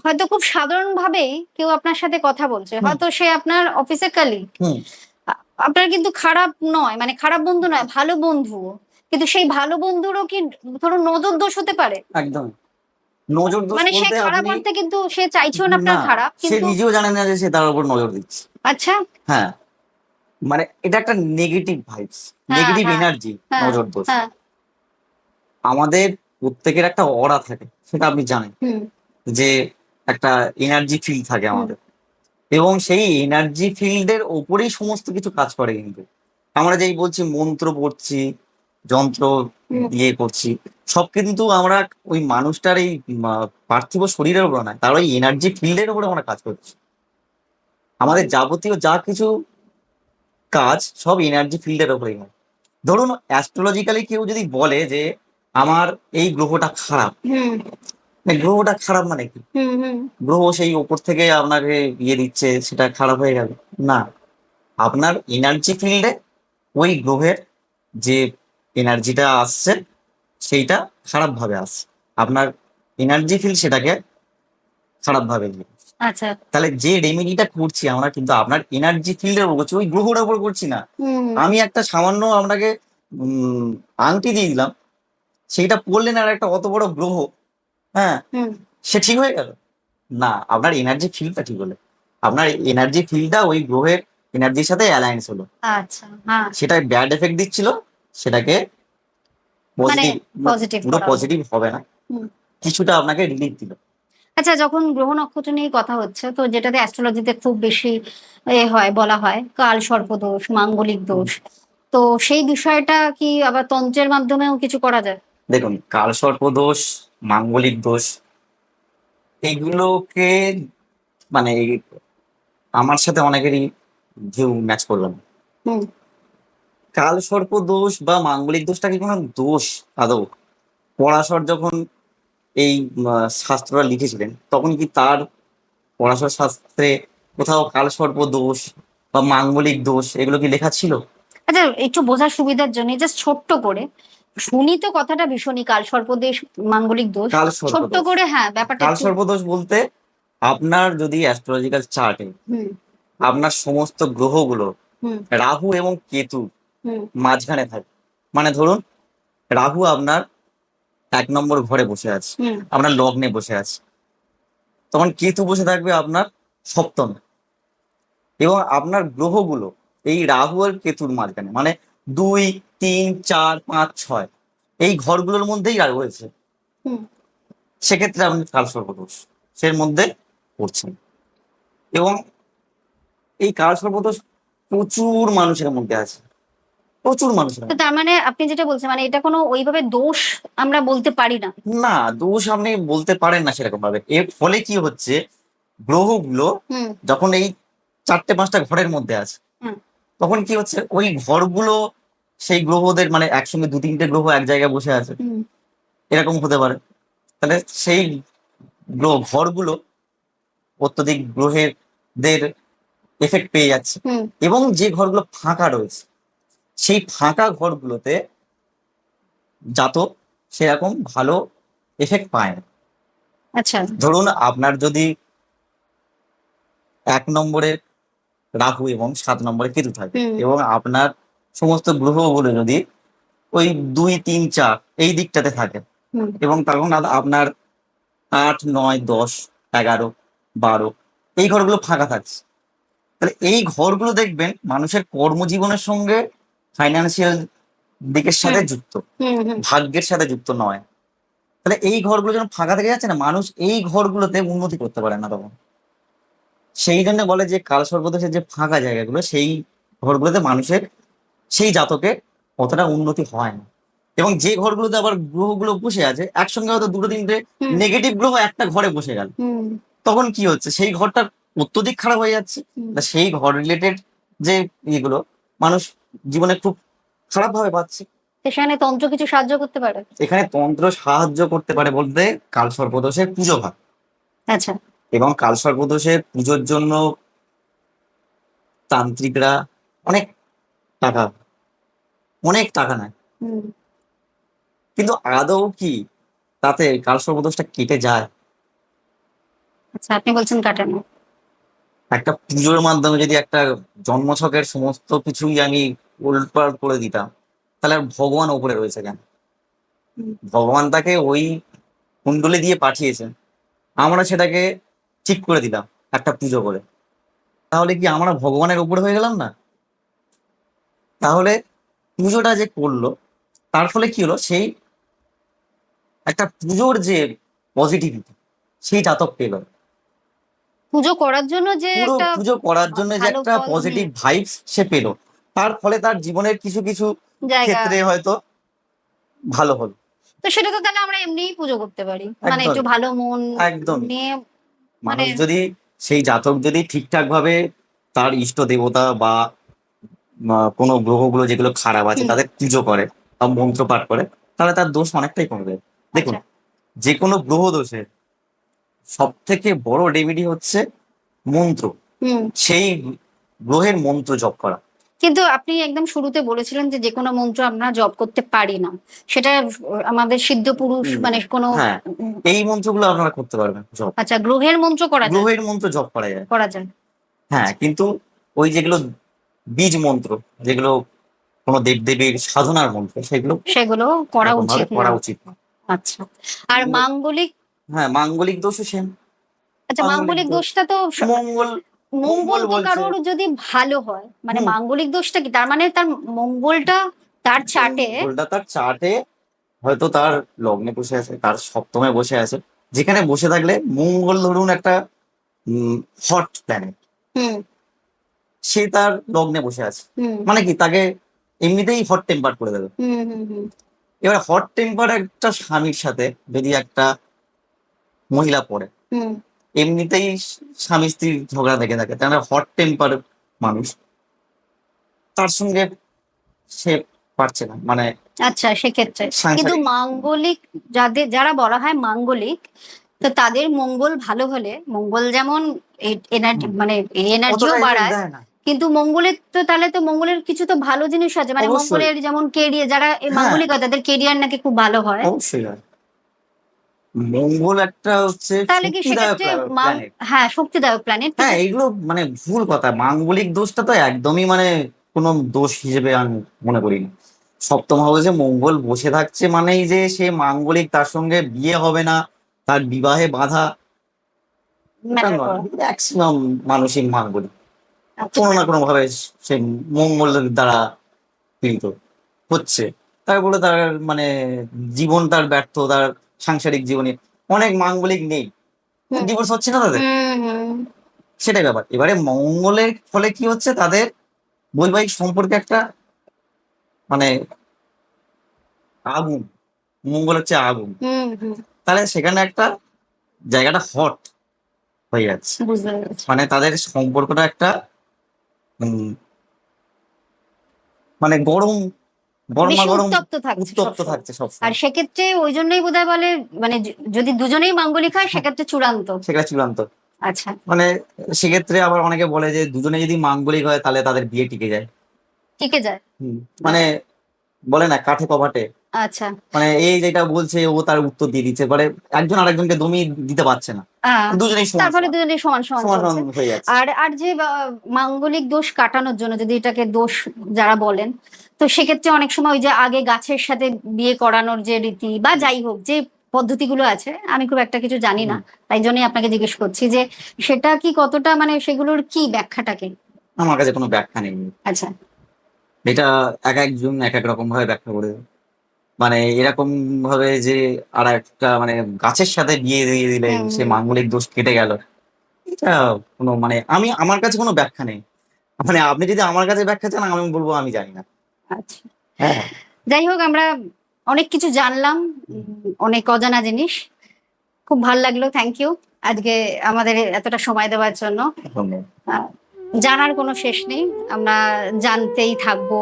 হয়তো খুব সাধারণভাবেই কেউ আপনার সাথে কথা বলছে। হুম, হয়তো সে আপনার অফিসের কলিগ। হুম, আ আপনার কিন্তু খারাপ নয়, মানে খারাপ বন্ধু নয়, ভালো বন্ধুও। কিন্তু সেই ভালো বন্ধুরও কি ধরুন নজর দোষ হতে পারে? একদম। নজর দোষ মানে সে বলতে খারাপ আপনি অর্থে কিন্তু সে চাইছেও না আপনার না, খারাপ। সে কিন্তু নিজেও জানে না যে সে তার উপর নজর দিচ্ছে। আচ্ছা। হ্যাঁ, মানে এটা একটা নেগেটিভ ভাইবস, হ্যাঁ, নেগেটিভ হ্যাঁ, এনার্জি হ্যাঁ, নজর দোষ। হ্যাঁ। আমাদের প্রত্যেকের একটা অরা থাকে, সেটা আপনি জানেন। হুম, যে একটা এনার্জি ফিল্ড থাকে হুম, আমাদের। এবং সেই এনার্জি ফিল্ডের ওপরেই সমস্ত কিছু কাজ করে কিন্তু। আমরা যেই বলছি মন্ত্র পড়ছি, যন্ত্র হুম। ইয়ে করছি, সব কিন্তু আমরা ওই মানুষটার এই পার্থিব শরীরের উপর নয়, তার ওই এনার্জি ফিল্ডের উপরে আমরা কাজ করছি। আমাদের যাবতীয় যা কিছু কাজ সব এনার্জি ফিল্ডের উপরেই হয়। ধরুন অ্যাস্ট্রোলজিক্যালি কেউ যদি বলে যে আমার এই গ্রহটা খারাপ, হুম, মানে গ্রহটা খারাপ মানে কি? হুম, হুম, গ্রহ সেই ওপর থেকে আপনাকে ইয়ে দিচ্ছে সেটা খারাপ হয়ে গেল? না। আপনার এনার্জি ফিল্ডে ওই গ্রহের যে এনার্জিটা আসছে সেইটা খারাপভাবে আসছে। আপনার এনার্জি ফিল্ড সেটাকে খারাপভাবে নিয়ে নিচ্ছে। আচ্ছা। তাহলে যে রেমেডিটা করছি আমরা কিন্তু আপনার এনার্জি ফিল্ডের উপর করছি, ওই গ্রহটার উপর করছি না। হুম, আমি একটা সামান্য আপনাকে উম আংটি দিয়ে দিলাম, সেইটা পড়লেন আর একটা অত বড় গ্রহ, হ্যাঁ? হুম। সে ঠিক হয়ে গেল? না, আপনার এনার্জি ফিল্ডটা ঠিক হলো। আপনার এনার্জি ফিল্ডটা ওই গ্রহের এনার্জির সাথে অ্যালায়েন্স হলো। আচ্ছা, হ্যাঁ। সেটা ব্যাড এফেক্ট দিচ্ছিল, সেটাকে মানে পজিটিভ, পজিটিভ পুরো করা হলো। পজিটিভ হবে না। হুম। কিছুটা আপনাকে রিলিফ দিল। আচ্ছা, যখন গ্রহ নক্ষত্র নিয়ে কথা হচ্ছে, তো যেটাতে অ্যাস্ট্রোলজিতে খুব বেশি হয়, বলা হয় কাল সর্পদোষ, মাঙ্গলিক হুম। দোষ। তো সেই বিষয়টা কি আবার তন্ত্রের মাধ্যমেও কিছু করা যায়? দেখুন, কালসর্প দোষ, মাঙ্গলিক দোষ, এগুলোকে মানে আমার সাথে অনেকেরই ভিউ ম্যাচ করবে না। হুম, কালসর্প দোষ বা মাঙ্গলিক দোষটা কি কোনো দোষ আদৌ? পরাশর যখন এই শাস্ত্রটা লিখেছিলেন, তখন কি তার পরাশর শাস্ত্রে কোথাও কালসর্প দোষ বা মাঙ্গলিক দোষ এগুলো কি লেখা ছিল? আচ্ছা, একটু বোঝার সুবিধার জন্য জাস্ট ছোট্ট করে, শুনি তো কথাটা ভীষণই কাল সর্পদেশ, মাঙ্গলিক দোষ। কালসর্প ছোট্ট দোষ, করে হ্যাঁ, ব্যাপারটা একটু। কালসর্প দোষ বলতে আপনার যদি অ্যাস্ট্রোলজিক্যাল চার্টে হুম, আপনার সমস্ত গ্রহগুলো হুম, রাহু এবং কেতু হুম, মাঝখানে থাকে, মানে ধরুন রাহু আপনার 1 নম্বর ঘরে বসে আছে, হুম, আপনার লগ্নে বসে আছে, তখন কেতু বসে থাকবে আপনার সপ্তমে, এবং আপনার গ্রহগুলো এই রাহু আর কেতুর মাঝখানে, মানে 2, 3, 4, 5, 6 এই ঘরগুলোর মধ্যেই আর রয়েছে। হুম। সেক্ষেত্রে আপনি কালসর্পদোষ সের মধ্যে পড়ছেন। এবং এই কালসর্পদোষ প্রচুর মানুষের মধ্যে আছে, প্রচুর মানুষের তো মধ্যে। তার মানে আপনি যেটা বলছেন, মানে এটা কোনো ওইভাবে দোষ আমরা বলতে পারি না। না, দোষ আপনি বলতে পারেন না সেরকম ভাবে। এর ফলে কি হচ্ছে, গ্রহগুলো হুম, যখন এই 4টে 5টা ঘরের মধ্যে আছে, হুম, তখন কি হচ্ছে ওই ঘরগুলো সেই গ্রহদের, মানে একসঙ্গে 2-3টে গ্রহ এক জায়গায় বসে আছে, হুম, এরকম হতে পারে। তাহলে সেই ঘরগুলো অত্যধিক গ্রহের দের এফেক্ট পেয়ে যাচ্ছে, হুম। এবং যে ঘরগুলো ফাঁকা রয়েছে সেই ফাঁকা ঘরগুলোতে জাতক সেরকম ভালো এফেক্ট পায় না। আচ্ছা। ধরুন আপনার যদি 1 নম্বরে রাহু এবং 7 নম্বরে কেতু থাকে, হুম, এবং আপনার সমস্ত গ্রহগুলো যদি ওই 2, 3, 4 এই দিকটাতে থাকে, হুম। এবং তখন আপনার 8, 9, 10, 11, 12 এই ঘরগুলো ফাঁকা থাকছে, তাহলে এই ঘরগুলো দেখবেন মানুষের কর্মজীবনের সঙ্গে, ফাইন্যান্সিয়াল দিকের সাথে হুম, যুক্ত, হুম, হুম। ভাগ্যের সাথে যুক্ত নয়। তাহলে এই ঘরগুলো যখন ফাঁকা থেকে যাচ্ছে না, মানুষ এই ঘরগুলোতে উন্নতি করতে পারে না তখন। সেই জন্য বলে যে কালসর্পদোষের যে ফাঁকা জায়গাগুলো, সেই ঘরগুলোতে মানুষের, সেই জাতকের অতটা উন্নতি হয় না। এবং যে ঘরগুলোতে আবার গ্রহগুলো বসে আছে একসঙ্গে, হয়তো 2-3টে হুম, নেগেটিভ গ্রহ একটা ঘরে বসে গেল, হুম, তখন কি হচ্ছে সেই ঘরটা অত্যধিক খারাপ হয়ে যাচ্ছে। হুম। তা সেই ঘর রিলেটেড যে ইয়েগুলো মানুষ জীবনে খুব খারাপ ভাবে পাচ্ছে। তো সেখানে তন্ত্র কিছু সাহায্য করতে পারে? এখানে তন্ত্র সাহায্য করতে পারে বলতে কালসর্পদোষের পুজো হয়, আচ্ছা। এবং কালসর্পদোষের পুজোর জন্য তান্ত্রিকরা অনেক টাকা, অনেক টাকা নেয়। হুম। কিন্তু আদৌ কি তাতে কালসর্পদোষটা কেটে যায়? আচ্ছা, আপনি বলছেন কাটানো। একটা পুজোর মাধ্যমে যদি একটা জন্মছকের সমস্ত কিছুই আমি উলটপালট করে দিতাম, তাহলে আর ভগবান ওপরে রয়েছে কেন? হুম। ভগবান তাকে ওই কুণ্ডলী দিয়ে পাঠিয়েছেন, আমরা সেটাকে ঠিক করে দিলাম একটা পুজো করে, তাহলে কি আমরা ভগবানের উপরে হয়ে গেলাম না? তাহলে পুজোটা যে করলো, তার ফলে কি হলো, সেই একটা পুজোর যে পজিটিভিটি সেই জাতক পেল, পুজো করার জন্য যে পুরো একটা পুজো করার জন্য যে ভালো একটা ফল। হুম। পজিটিভ ভাইবস সে পেল, তার ফলে তার জীবনের কিছু কিছু জায়গা। ক্ষেত্রে হয়তো ভালো হলো। তো সেটা তো তাহলে আমরা এমনিই পুজো করতে পারি, মানে একটু একদমই, ভালো মন একদমই। নিয়ে। মানে মানুষ যদি, সেই জাতক যদি ঠিকঠাক ভাবে তার ইষ্ট দেবতা বা কোনো গ্রহগুলো যেগুলো খারাপ আছে হুম। তাদের পুজো করে বা মন্ত্র পাঠ করে, তাহলে তার দোষ অনেকটাই কমে যাবে। দেখুন, আচ্ছা। যে কোনো গ্রহ দোষের সব থেকে বড় রেমেডি হচ্ছে মন্ত্র, হুম। সেই গ্রহের মন্ত্র জপ করা। কিন্তু আপনি একদম শুরুতে বলেছিলেন যে যেকোনো মন্ত্র আমরা জপ করতে পারি না। সেটা আমাদের সিদ্ধ পুরুষ হুম, মানে কোনো। হ্যাঁ, উম, এই মন্ত্রগুলো আপনারা করতে পারবেন জপ। আচ্ছা, গ্রহের মন্ত্র করা যায়? গ্রহের মন্ত্র জপ করা যায়। করা যায়। হ্যাঁ, কিন্তু ওই যেগুলো বীজ মন্ত্র, যেগুলো কোনো দেবদেবীর সাধনার মন্ত্র, সেগুলো সেগুলো করা এরকম ভাবে উচিত না। করা উচিত না। আচ্ছা। আর মাঙ্গলিক। হ্যাঁ, মাঙ্গলিক দোষও সেম। আচ্ছা, মাঙ্গলিক মাঙ্গলিক দোষ, দোষটা তো মঙ্গল, মঙ্গল মঙ্গল তো বলছে। কারোর যদি ভালো হয়, মানে হুম, মাঙ্গলিক দোষটা কি? তার মানে তার মঙ্গলটা তার চার্টে। মঙ্গলটা তার চার্টে হয়তো তার লগ্নে বসে আছে, তার সপ্তমে বসে আছে, যেখানে বসে থাকলে মঙ্গল ধরুন একটা হট প্ল্যানেট, হুম সে তার লগ্নে বসে আছে, হুম মানে কি তাকে এমনিতেই হট টেম্পার করে দেবে। হুম হুম হুম এবার হট টেম্পার একটা স্বামীর সাথে যদি একটা মহিলা পড়ে, হুম এমনিতেই স্বামী স্ত্রীর ঝগড়া দেখে থাকে, তাহলে হট টেম্পার মানুষ তার সঙ্গে সে পারছে না, মানে আচ্ছা, সেক্ষেত্রে কিন্তু সাংসারিক। মাঙ্গলিক, যারা বলা হয় মাঙ্গলিক, তো তাদের মঙ্গল ভালো হলে, মঙ্গল যেমন এনার্জি হুম, মানে এনার্জিও অতটা effect বাড়ায়, দেয় না। কিন্তু মঙ্গলের তো তাহলে তো মঙ্গলের কিছু তো ভালো জিনিস আছে, মানে অবশ্যই। মঙ্গলের যেমন কেরিয়ার, যারা এই হ্যাঁ, মাঙ্গলিক হয় তাদের কেরিয়ার নাকি খুব ভালো হয়। অবশ্যই হয়। মঙ্গল একটা হচ্ছে তাহলে কি শক্তিদায়ক সেক্ষেত্রে প্ল্যানেট। হ্যাঁ, শক্তিদায়ক প্ল্যানেট, হ্যাঁ, কিন্তু এগুলো মানে ভুল কথা, মাঙ্গলিক দোষটা তো একদমই মানে কোনো দোষ হিসেবে আমি মনে করি না। সপ্তম হাউসে মঙ্গল বসে থাকছে মানেই যে সে মাঙ্গলিক, তার সঙ্গে বিয়ে হবে না, তার বিবাহে বাধা, ওটা ম্যাটার নয়। করে। ম্যাক্সিমাম মানুষই মাঙ্গলিক আচ্ছা। কোনো না কোনো ভাবে সে মঙ্গলের দ্বারা পীড়িত হচ্ছে, তাই বলে তার মানে জীবন তার ব্যর্থ, তার সাংসারিক জীবনে অনেক মাঙ্গলিক নেই, হুম ডিভোর্স হচ্ছে না তাদের, হুম হুম সেটাই ব্যাপার। এবারে মঙ্গলের ফলে কি হচ্ছে, তাদের বৈবাহিক সম্পর্কে একটা মানে আগুন, মঙ্গল হচ্ছে আগুন, হুম হুম তাহলে সেখানে একটা জায়গাটা হট হয়ে যাচ্ছে, বুঝতে পেরেছি। মানে তাদের সম্পর্কটা একটা উম, মানে গরম, গরমা বেশি গরম, উত্তপ্ত থাকছে উত্তপ্ত সবসময়। থাকছে আর সবসময়। সেক্ষেত্রে ওই জন্যই বোধহয় বলে, মানে যদি দুজনেই মাঙ্গলিক হয় সেক্ষেত্রে চূড়ান্ত। সেটা চূড়ান্ত। আচ্ছা। মানে সেক্ষেত্রে আবার অনেকে বলে যে দুজনে যদি মাঙ্গলিক হয় তাহলে তাদের বিয়ে টিকে যায়। টিকে যায়। হুম, মানে বাহ। বলে না কাঠে কবাটে, আচ্ছা। মানে এই যেটা বলছে ও তার উত্তর দিয়ে দিচ্ছে, মানে একজন আরেকজনকে দমই দিতে পারছে না, দুজনেই সমান তারপরে সমান দুজনেই সমান সমান সমান চলছে। সমান হয়ে যাচ্ছে। আর আর যে মাঙ্গলিক দোষ কাটানোর জন্য, যদি এটাকে দোষ যারা বলেন, তো সেক্ষেত্রে অনেক সময় ওই যে আগে গাছের সাথে বিয়ে করানোর যে রীতি বা হুম, যাই হোক যে পদ্ধতিগুলো আছে, আমি খুব একটা কিছু জানি না, হুম। তাই জন্যই আপনাকে জিজ্ঞেস করছি যে সেটা কি কতটা, মানে সেগুলোর কি ব্যাখ্যাটা কি? আমার কাছে কোনো ব্যাখ্যা নেই, আচ্ছা। এটা এক একজন এক এক রকম ভাবে ব্যাখ্যা করে দেবে। মানে এরকম ভাবে যে আর একটা মানে গাছের সাথে বিয়ে দিয়ে দিলে হুম সে হুম। মাঙ্গলিক দোষ কেটে গেল, এটা কোনো মানে আমি আমার কাছে কোনো ব্যাখ্যা নেই। মানে আপনি যদি আমার কাছে ব্যাখ্যা চান আমি বলবো আমি জানি না। আচ্ছা। হ্যাঁ। যাই হোক, আমরা অনেক কিছু জানলাম, অনেক অজানা জিনিস। খুব ভাল লাগলো, থ্যাংক ইউ আজকে আমাদের এতটা সময় দেওয়ার জন্য। ধন্যবাদ। আহ, জানার কোনো শেষ নেই, আমরা জানতেই থাকবো।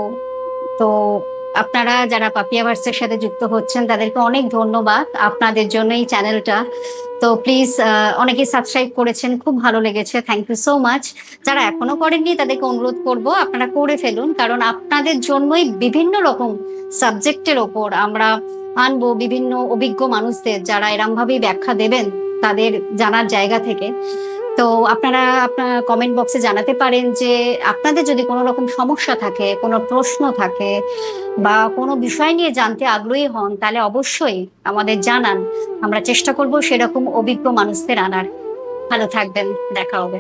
তো আপনারা যারা পাপিয়াভার্সের সাথে যুক্ত হচ্ছেন তাদেরকে অনেক ধন্যবাদ, আপনাদের জন্য এই চ্যানেলটা। তো প্লিজ, অনেকেই সাবস্ক্রাইব করেছেন, খুব ভালো লেগেছে, থ্যাংক ইউ সো মাচ। যারা এখনো করেননি তাদেরকে অনুরোধ করব আপনারা করে ফেলুন, কারণ আপনাদের জন্যই বিভিন্ন রকম সাবজেক্টের ওপর আমরা আনবো বিভিন্ন অভিজ্ঞ মানুষদের, যারা এরম ভাবেই ব্যাখ্যা দেবেন তাদের জানার জায়গা থেকে। তো আপনারা আপনার কমেন্ট বক্সে জানাতে পারেন যে আপনাদের যদি কোনো রকম সমস্যা থাকে, কোনো প্রশ্ন থাকে, বা কোনো বিষয় নিয়ে জানতে আগ্রহী হন, তাহলে অবশ্যই আমাদের জানান। আমরা চেষ্টা করব সেরকম অভিজ্ঞ মানুষদের আনার। ভালো থাকবেন, দেখা হবে।